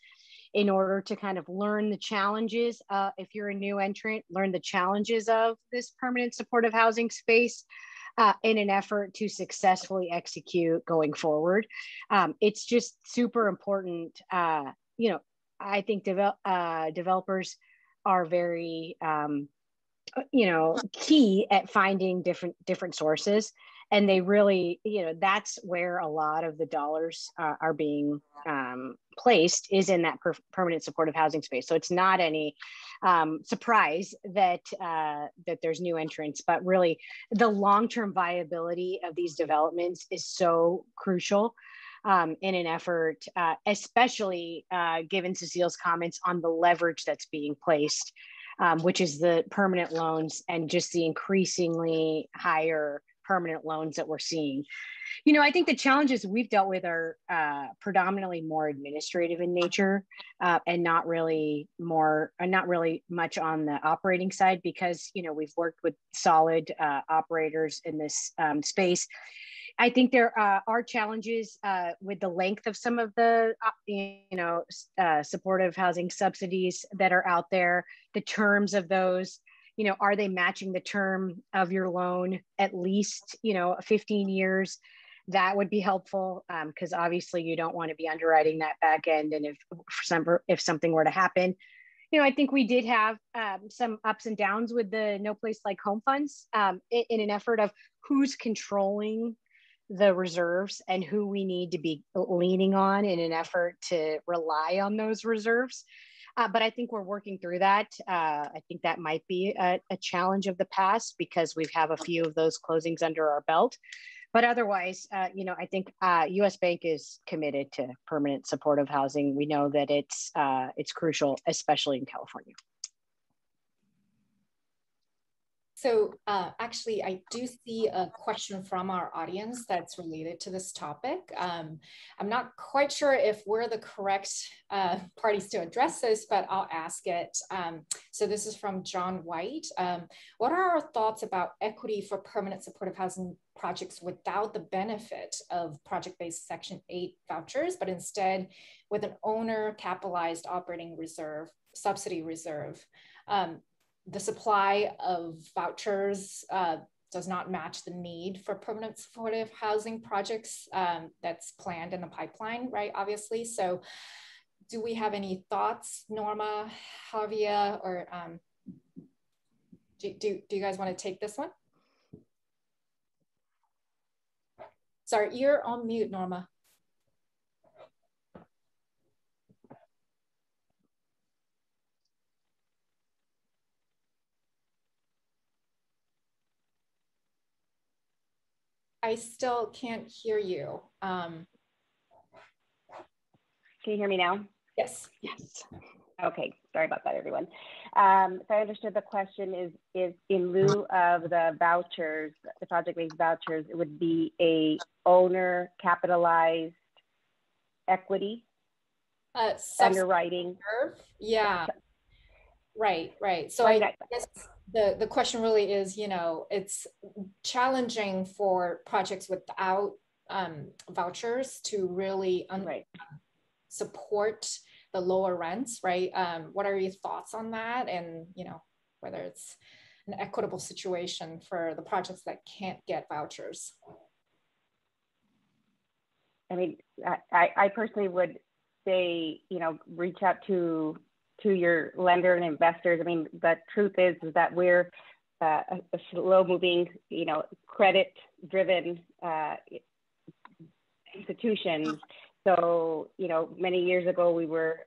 in order to kind of learn the challenges. If you're a new entrant, learn the challenges of this permanent supportive housing space in an effort to successfully execute going forward. It's just super important. I think developers are very key at finding different sources, and they really, that's where a lot of the dollars are being placed, is in that permanent supportive housing space. So it's not any surprise that there's new entrants, but really the long-term viability of these developments is so crucial in an effort, especially given Cecile's comments on the leverage that's being placed, which is the permanent loans and just the increasingly higher permanent loans that we're seeing. I think the challenges we've dealt with are predominantly more administrative in nature and not really much on the operating side, because, we've worked with solid operators in this space. I think there are challenges with the length of some of the, supportive housing subsidies that are out there, the terms of those, are they matching the term of your loan at least, 15 years? That would be helpful, because obviously you don't want to be underwriting that back end. And if something were to happen, I think we did have some ups and downs with the No Place Like Home funds in an effort of who's controlling the reserves and who we need to be leaning on in an effort to rely on those reserves. But I think we're working through that. I think that might be a challenge of the past, because we have a few of those closings under our belt. But otherwise, I think US Bank is committed to permanent supportive housing. We know that it's crucial, especially in California. So actually, I do see a question from our audience that's related to this topic. I'm not quite sure if we're the correct parties to address this, but I'll ask it. So this is from John White. What are our thoughts about equity for permanent supportive housing projects without the benefit of project-based Section 8 vouchers, but instead with an owner capitalized operating reserve, subsidy reserve? The supply of vouchers does not match the need for permanent supportive housing projects that's planned in the pipeline, right? Obviously. So do we have any thoughts, Norma, Javier, or do you guys want to take this one? Sorry, you're on mute, Norma. I still can't hear you. Can you hear me now? Yes. Yes. Okay, sorry about that, everyone. So I understood the question is in lieu of the vouchers, the project-based vouchers, it would be a owner capitalized equity underwriting. Yeah. Right. So I guess the question really is, you know, it's challenging for projects without vouchers to really support the lower rents, right? What are your thoughts on that? And, you know, whether it's an equitable situation for the projects that can't get vouchers? I mean, I personally would say, you know, reach out to your lender and investors. I mean, the truth is that we're a slow moving, you know, credit driven institutions. So, you know, many years ago we were,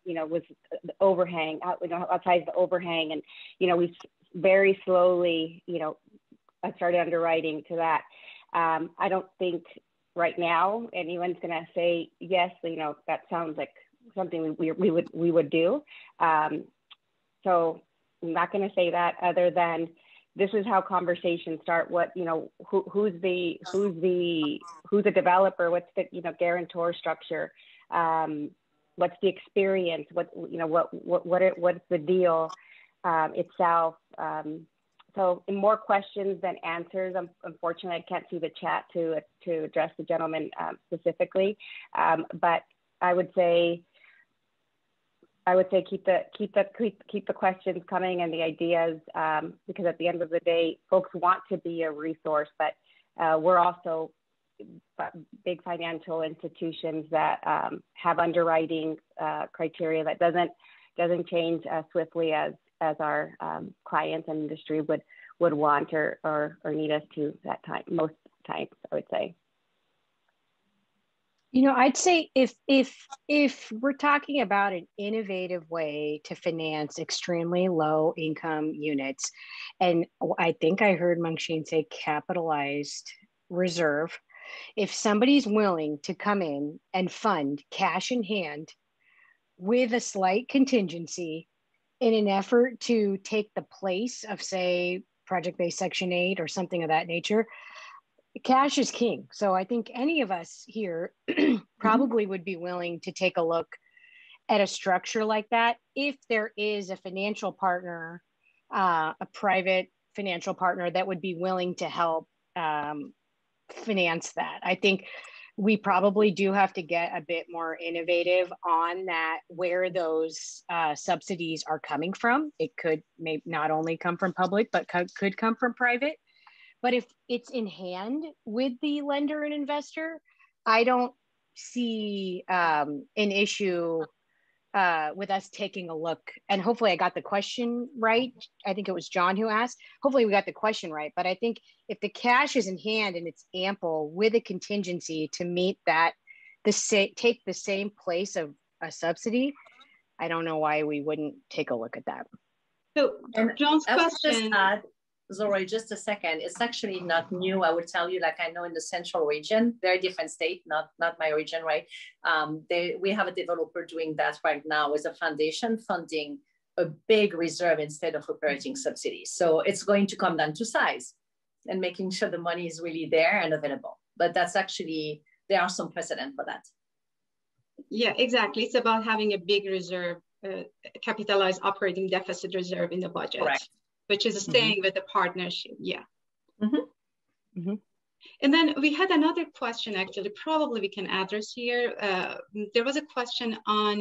you know, with the overhang, outside the overhang, and, you know, we very slowly, you know, I started underwriting to that. I don't think right now anyone's going to say, yes, you know, that sounds like something we would do. So I'm not going to say that, other than this is how conversations start. What, you know, who's the developer? What's the, you know, guarantor structure? What's the experience? What, you know, what's the deal itself? So more questions than answers. Unfortunately, I can't see the chat to address the gentleman specifically, but I would say keep the questions coming and the ideas, because at the end of the day, folks want to be a resource, but we're also big financial institutions that have underwriting criteria that doesn't change as swiftly as our clients and industry would want or need us to that time, most times, I would say. You know, I'd say if we're talking about an innovative way to finance extremely low income units, and I think I heard Mangxin say capitalized reserve, if somebody's willing to come in and fund cash in hand with a slight contingency in an effort to take the place of, say, project-based Section 8 or something of that nature, cash is king. So I think any of us here probably would be willing to take a look at a structure like that if there is a financial partner, a private financial partner that would be willing to help finance that. I think we probably do have to get a bit more innovative on that, where those subsidies are coming from. It could maybe not only come from public, but could come from private. But if it's in hand with the lender and investor, I don't see an issue with us taking a look. And hopefully I got the question right. I think it was John who asked. Hopefully we got the question right. But I think if the cash is in hand and it's ample with a contingency to meet that, take the same place of a subsidy, I don't know why we wouldn't take a look at that. So John's question. Sorry, just a second. It's actually not new. I will tell you, like, I know in the central region, very different state, not my region, right? We have a developer doing that right now with a foundation funding a big reserve instead of operating subsidies. So it's going to come down to size and making sure the money is really there and available. But that's actually, there are some precedent for that. Yeah, exactly. It's about having a big reserve, capitalized operating deficit reserve in the budget, correct, which is staying with the partnership. Yeah. Mm-hmm. And then we had another question, actually, probably we can address here. There was a question on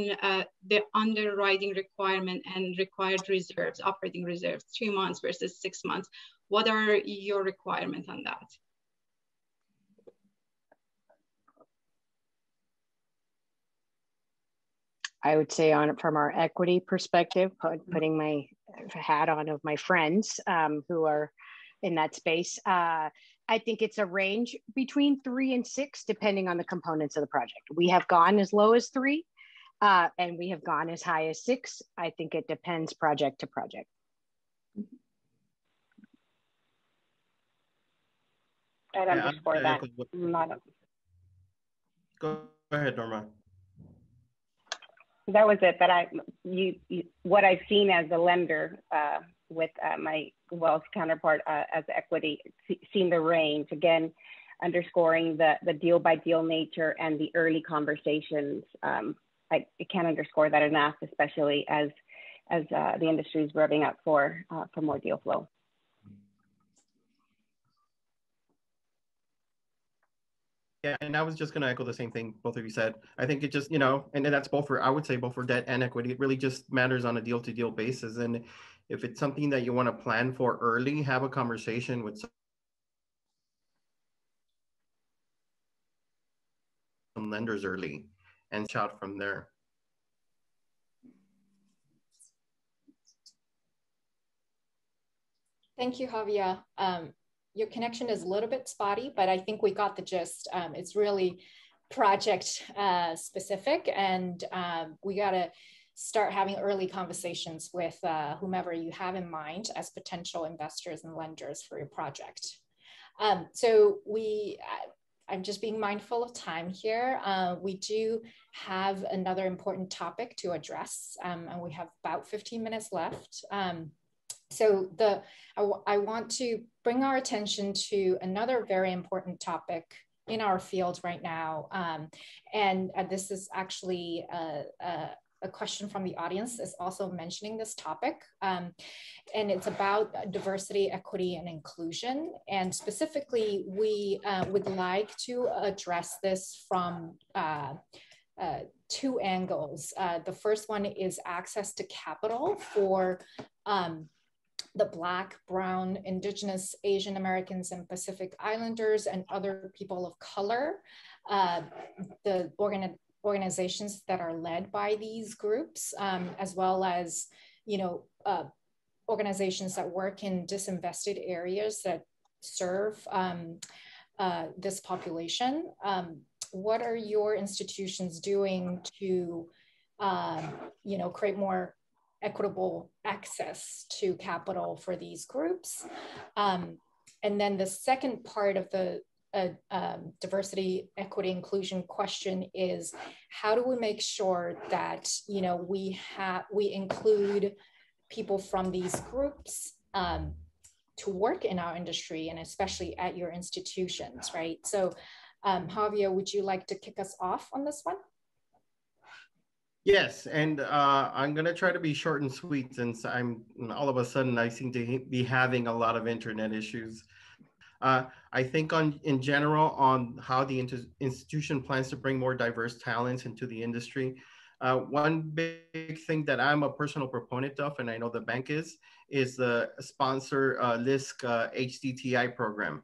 the underwriting requirement and required reserves, operating reserves, 3 months versus 6 months. What are your requirements on that? I would say from our equity perspective, putting my hat on of my friends who are in that space, I think it's a range between 3 and 6, depending on the components of the project. We have gone as low as 3, and we have gone as high as 6. I think it depends project to project. I'd underscore that. Go ahead, Norma. That was it. That what I've seen as a lender with my wealth counterpart as equity, seen the range, again, underscoring the deal by deal nature and the early conversations. I can't underscore that enough, especially as the industry is revving up for more deal flow. Yeah, and I was just going to echo the same thing both of you said. I think it just, you know, and that's both for, I would say both for debt and equity. It really just matters on a deal to deal basis. And if it's something that you want to plan for early, have a conversation with some lenders early and shout from there. Thank you, Javier. Your connection is a little bit spotty, but I think we got the gist. It's really project specific, and we got to start having early conversations with whomever you have in mind as potential investors and lenders for your project. So I'm just being mindful of time here. We do have another important topic to address, and we have about 15 minutes left. So I want to bring our attention to another very important topic in our field right now. And this is actually a question from the audience is also mentioning this topic. And it's about diversity, equity, and inclusion. And specifically, we would like to address this from 2 angles. The first one is access to capital for the Black, Brown, Indigenous, Asian Americans, and Pacific Islanders, and other people of color, the organizations that are led by these groups, as well as, you know, organizations that work in disinvested areas that serve this population. What are your institutions doing to, you know, create more equitable access to capital for these groups? And then the second part of the diversity, equity, inclusion question is, how do we make sure that, you know, we include people from these groups to work in our industry, and especially at your institutions, right? So Javier, would you like to kick us off on this one? Yes, and I'm going to try to be short and sweet, since all of a sudden I seem to be having a lot of internet issues. I think in general on how the institution plans to bring more diverse talents into the industry. One big thing that I'm a personal proponent of, and I know the bank is the sponsor LISC HDTI program.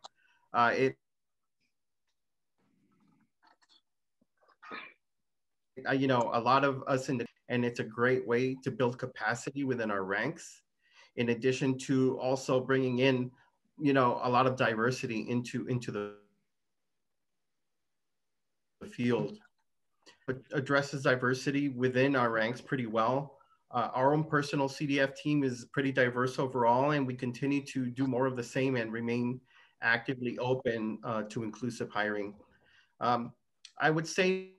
You know, a lot of us and it's a great way to build capacity within our ranks, in addition to also bringing in, you know, a lot of diversity into the field. It addresses diversity within our ranks pretty well. Our own personal CDF team is pretty diverse overall, and we continue to do more of the same and remain actively open to inclusive hiring. I would say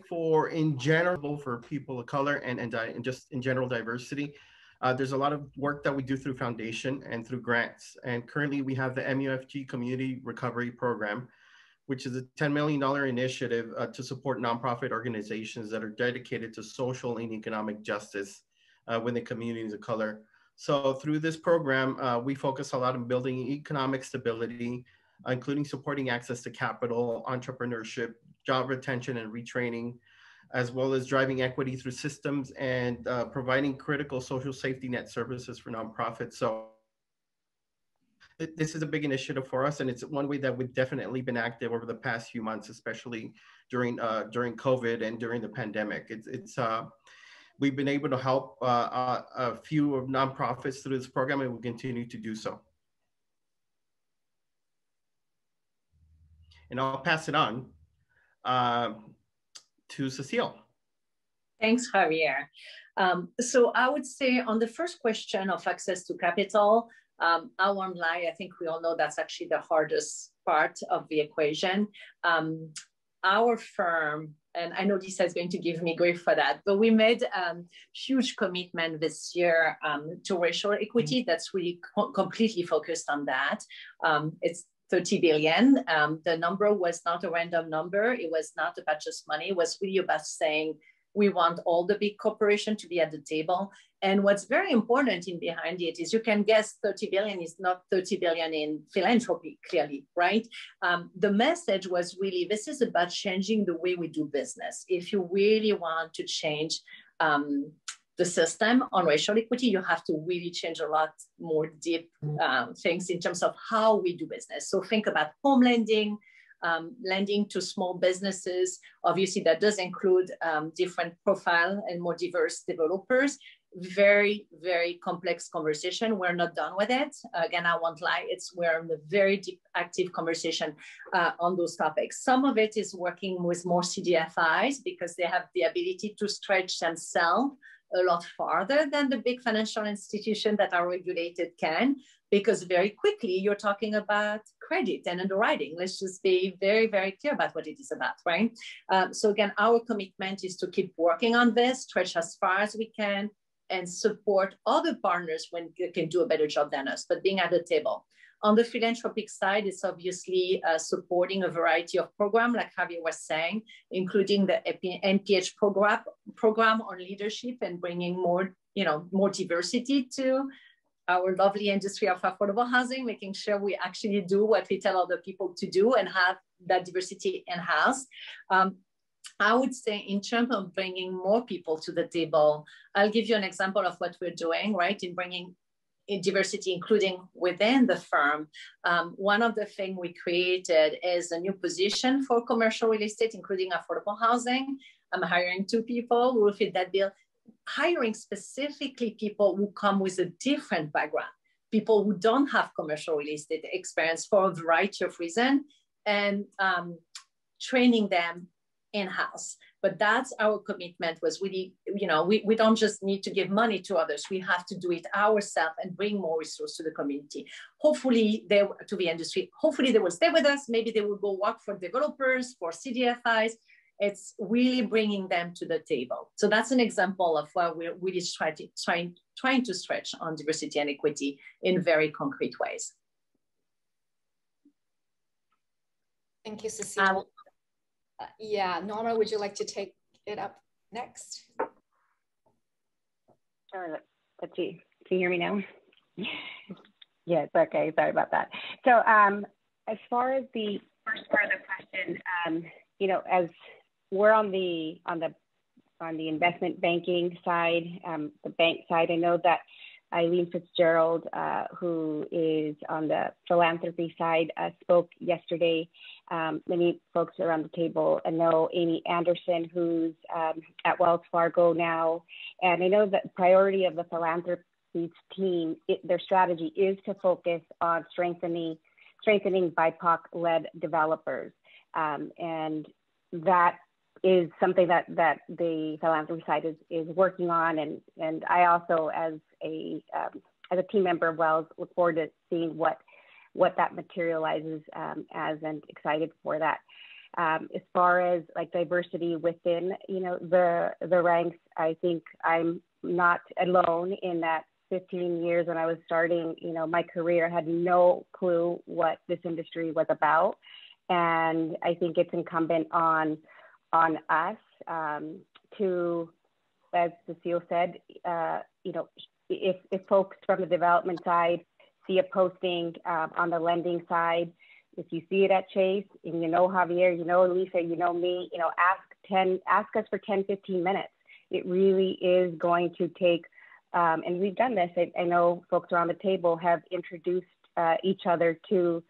for in general for people of color and just in general diversity. There's a lot of work that we do through foundation and through grants. And currently we have the MUFG Community Recovery Program, which is a $10 million initiative to support nonprofit organizations that are dedicated to social and economic justice within communities of color. So through this program, we focus a lot on building economic stability, including supporting access to capital, entrepreneurship, job retention and retraining, as well as driving equity through systems and providing critical social safety net services for nonprofits. So this is a big initiative for us, and it's one way that we've definitely been active over the past few months, especially during COVID and during the pandemic. We've been able to help a few of nonprofits through this program, and we'll continue to do so. And I'll pass it on to Cecile. Thanks, Javier. So I would say on the first question of access to capital, I won't lie, I think we all know that's actually the hardest part of the equation. Our firm, and I know Lisa is going to give me grief for that, but we made huge commitment this year to racial equity that's really completely focused on that. It's 30 billion. The number was not a random number. It was not about just money. It was really about saying, we want all the big corporations to be at the table. And what's very important in behind it is you can guess 30 billion is not 30 billion in philanthropy, clearly, right? The message was really, this is about changing the way we do business. If you really want to change the system on racial equity, you have to really change a lot more deep things in terms of how we do business. So think about home lending, lending to small businesses. Obviously, that does include different profile and more diverse developers. Very, very complex conversation. We're not done with it. Again, I won't lie, we're in a very deep, active conversation on those topics. Some of it is working with more CDFIs because they have the ability to stretch themselves a lot farther than the big financial institutions that are regulated can, because very quickly you're talking about credit and underwriting. Let's just be very, very clear about what it is about, right? So again, our commitment is to keep working on this, stretch as far as we can, and support other partners when they can do a better job than us, but being at the table. On the philanthropic side, it's obviously supporting a variety of programs, like Javier was saying, including the NPH program on leadership and bringing more diversity to our lovely industry of affordable housing, making sure we actually do what we tell other people to do and have that diversity in-house. I would say in terms of bringing more people to the table, I'll give you an example of what we're doing, right, in bringing diversity, including within the firm. One of the things we created is a new position for commercial real estate, including affordable housing. I'm hiring 2 people who will fit that bill, hiring specifically people who come with a different background, people who don't have commercial real estate experience for a variety of reasons, and training them in-house. But that's our commitment, was really, we don't just need to give money to others. We have to do it ourselves and bring more resources to the community. Hopefully, to the industry, hopefully they will stay with us. Maybe they will go work for developers, for CDFIs. It's really bringing them to the table. So that's an example of where we're really trying to stretch on diversity and equity in very concrete ways. Thank you, Cecile. Yeah, Norma, would you like to take it up next? Sure, let's see. Can you hear me now? Yes, okay, sorry about that. So as far as the first part of the question, as we're on the investment banking side, the bank side, I know that Eileen Fitzgerald, who is on the philanthropy side, spoke yesterday. Many folks around the table know Amy Anderson, who's at Wells Fargo now. And I know that the priority of the philanthropy team, their strategy is to focus on strengthening BIPOC-led developers. And that is something that the philanthropy side is working on, and I also, as a team member of Wells, look forward to seeing what that materializes as, and excited for that. As far as like diversity within, you know, the ranks, I think I'm not alone in that. 15 years when I was starting, you know, my career, I had no clue what this industry was about. And I think it's incumbent on us to, as Cecile said, you know, if folks from the development side see a posting on the lending side, if you see it at Chase and you know Javier, you know Lisa, you know me, you know, ask us for 10, 15 minutes. It really is going to take, and we've done this. I know folks around the table have introduced each other to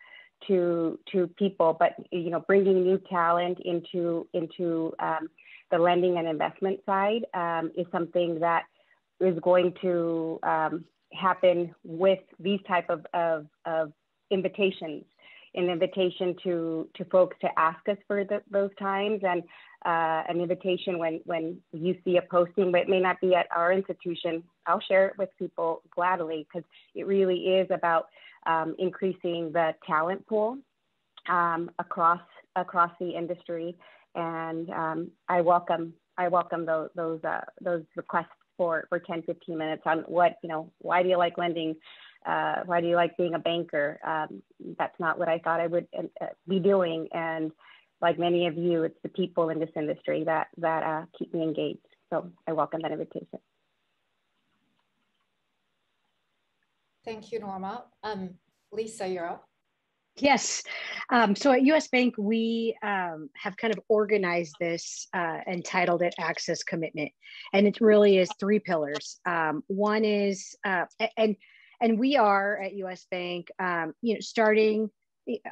people, but you know, bringing new talent into the lending and investment side is something that is going to happen with these type of invitations. An invitation to folks to ask us for those times, and an invitation when you see a posting, but it may not be at our institution. I'll share it with people gladly, because it really is about increasing the talent pool across the industry, and I welcome those requests for 10, 15 minutes on what, you know, why do you like lending? Why do you like being a banker? That's not what I thought I would be doing. And like many of you, it's the people in this industry that keep me engaged. So I welcome that invitation. Thank you, Norma. Lisa, you're up. Yes. So at US Bank, we have kind of organized this and titled it Access Commitment. And it really is 3 pillars. One is, and we are at US Bank, you know, starting,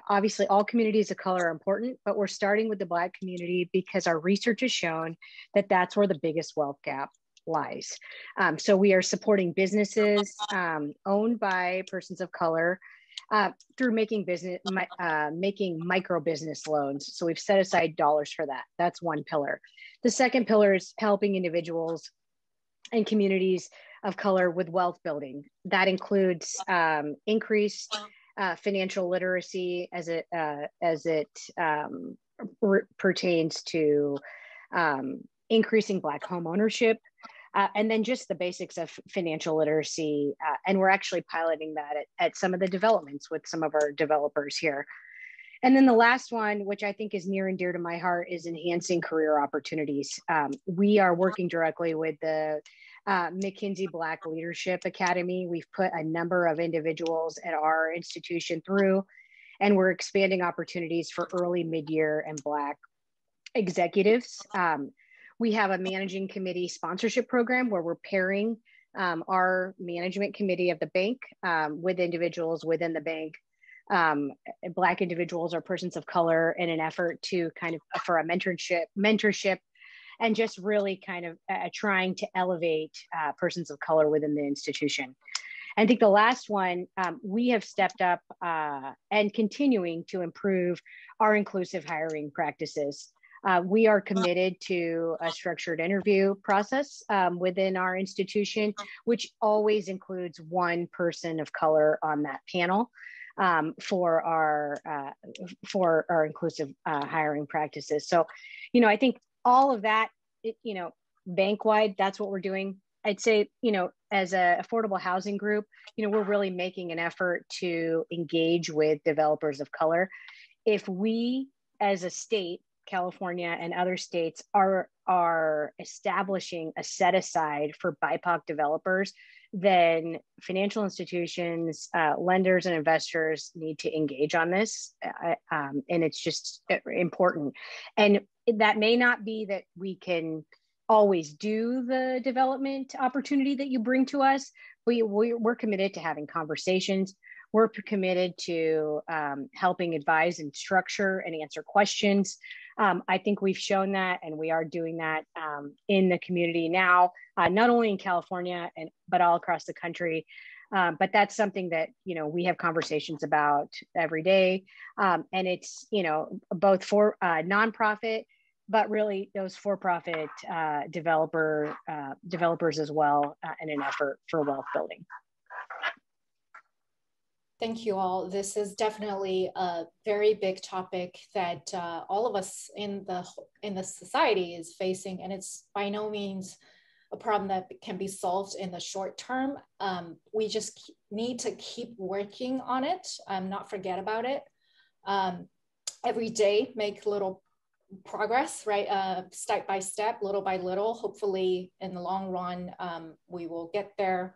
obviously all communities of color are important, but we're starting with the Black community because our research has shown that that's where the biggest wealth gap lies. So we are supporting businesses owned by persons of color through making micro business loans. So we've set aside dollars for that. That's one pillar. The second pillar is helping individuals and communities of color with wealth building. That includes increased financial literacy as it pertains to increasing Black home ownership, and then just the basics of financial literacy. And we're actually piloting that at some of the developments with some of our developers here. And then the last one, which I think is near and dear to my heart, is enhancing career opportunities. We are working directly with the McKinsey Black Leadership Academy. We've put a number of individuals at our institution through, and we're expanding opportunities for early, mid-year, and Black executives. We have a managing committee sponsorship program where we're pairing our management committee of the bank with individuals within the bank, Black individuals or persons of color, in an effort to kind of for a mentorship, and just really kind of trying to elevate persons of color within the institution. I think the last one, we have stepped up and continuing to improve our inclusive hiring practices. We are committed to a structured interview process within our institution, which always includes one person of color on that panel for our inclusive hiring practices. So, you know, I think all of that, you know, bank-wide, that's what we're doing. I'd say, you know, as an affordable housing group, you know, we're really making an effort to engage with developers of color. If we, as a state, California and other states are establishing a set aside for BIPOC developers, then financial institutions, lenders, and investors need to engage on this. And it's just important. And that may not be that we can always do the development opportunity that you bring to us, but we're committed to having conversations. We're committed to helping advise and structure and answer questions. I think we've shown that, and we are doing that in the community now, not only in California but all across the country. But that's something that, you know, we have conversations about every day, and it's, you know, both for nonprofit, but really those for-profit developers as well, in an effort for wealth building. Thank you all. This is definitely a very big topic that all of us in the society is facing, and it's by no means a problem that can be solved in the short term. We just need to keep working on it, not forget about it. Every day, make little progress, right? Step by step, little by little. Hopefully, in the long run, we will get there.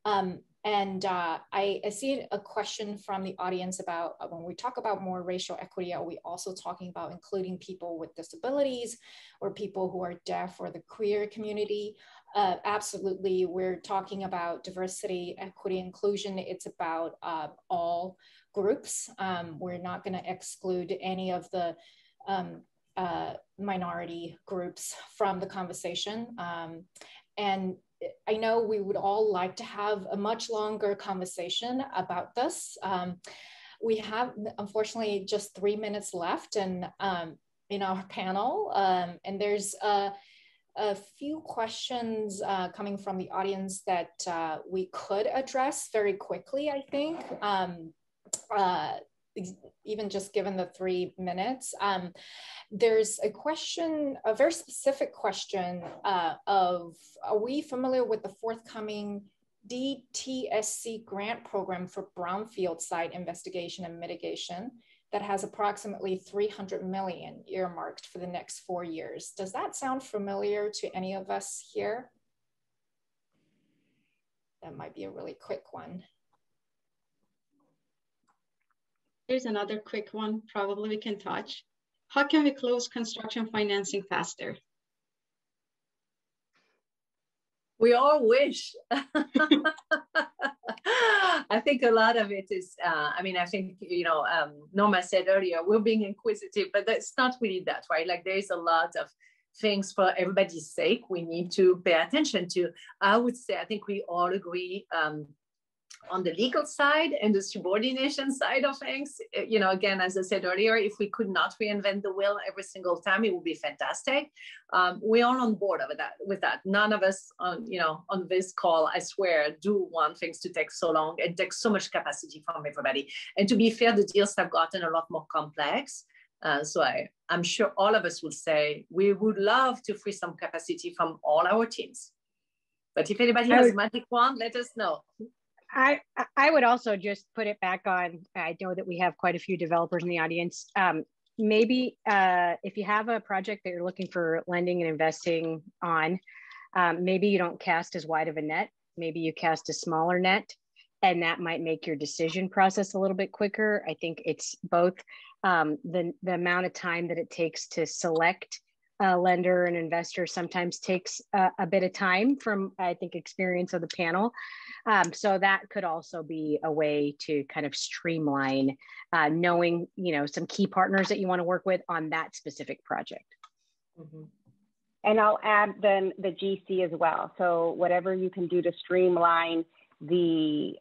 I see a question from the audience about when we talk about more racial equity, are we also talking about including people with disabilities or people who are deaf or the queer community? Absolutely, we're talking about diversity, equity, inclusion. It's about all groups. We're not going to exclude any of the minority groups from the conversation. And I know we would all like to have a much longer conversation about this. We have, unfortunately, just 3 minutes left in our panel. And there's a few questions coming from the audience that we could address very quickly, I think. Even just given the 3 minutes. There's a question, a very specific question of, are we familiar with the forthcoming DTSC grant program for brownfield site investigation and mitigation that has approximately 300 million earmarked for the next 4 years? Does that sound familiar to any of us here? That might be a really quick one. Here's another quick one, probably we can touch. How can we close construction financing faster? We all wish. I think a lot of it is, I think, Norma said earlier, we're being inquisitive, but it's not really that, right? Like there's a lot of things for everybody's sake we need to pay attention to. I would say, I think we all agree on the legal side and the subordination side of things. Again, as I said earlier, if we could not reinvent the wheel every single time, it would be fantastic. We're all on board with that. None of us on this call, I swear, do want things to take so long and take so much capacity from everybody. And to be fair, the deals have gotten a lot more complex. So I'm sure all of us will say, we would love to free some capacity from all our teams. But if anybody has a magic wand, let us know. I would also just put it back on, I know that we have quite a few developers in the audience. Maybe if you have a project that you're looking for lending and investing on, maybe you don't cast as wide of a net. Maybe you cast a smaller net, and that might make your decision process a little bit quicker. I think it's both the amount of time that it takes to select a lender and investor sometimes takes a bit of time from, I think, experience of the panel. So that could also be a way to kind of streamline knowing, some key partners that you want to work with on that specific project. Mm-hmm. And I'll add then the GC as well. So whatever you can do to streamline the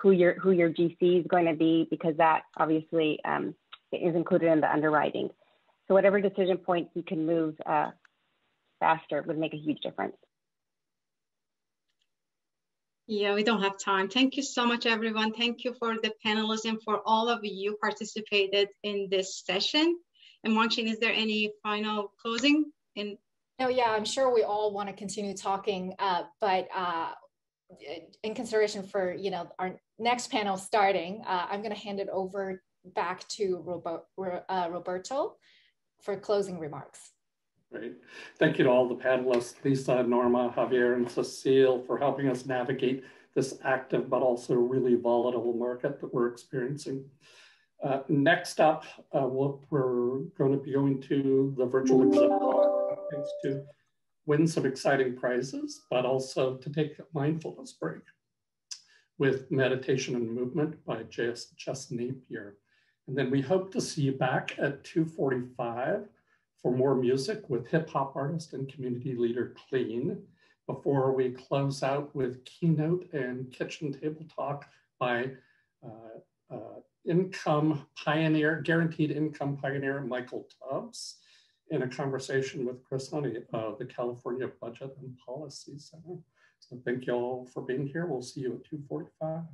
who your GC is going to be, because that obviously is included in the underwriting. So whatever decision points you can move faster would make a huge difference. Yeah, we don't have time. Thank you so much, everyone. Thank you for the panelists and for all of you participated in this session. And Mangxin, is there any final closing? No, yeah, I'm sure we all want to continue talking, but in consideration for our next panel starting, I'm going to hand it over back to Roberto for closing remarks. Great. Thank you to all the panelists, Lisa, Norma, Javier, and Cecile, for helping us navigate this active but also really volatile market that we're experiencing. Next up, we're going to be going to the virtual exhibit to win some exciting prizes, but also to take a mindfulness break with Meditation and Movement by Jess Napier. And then we hope to see you back at 2:45 for more music with hip hop artist and community leader Clean, before we close out with keynote and kitchen table talk by guaranteed income pioneer Michael Tubbs, in a conversation with Chris Honey of the California Budget and Policy Center. So thank you all for being here. We'll see you at 2:45.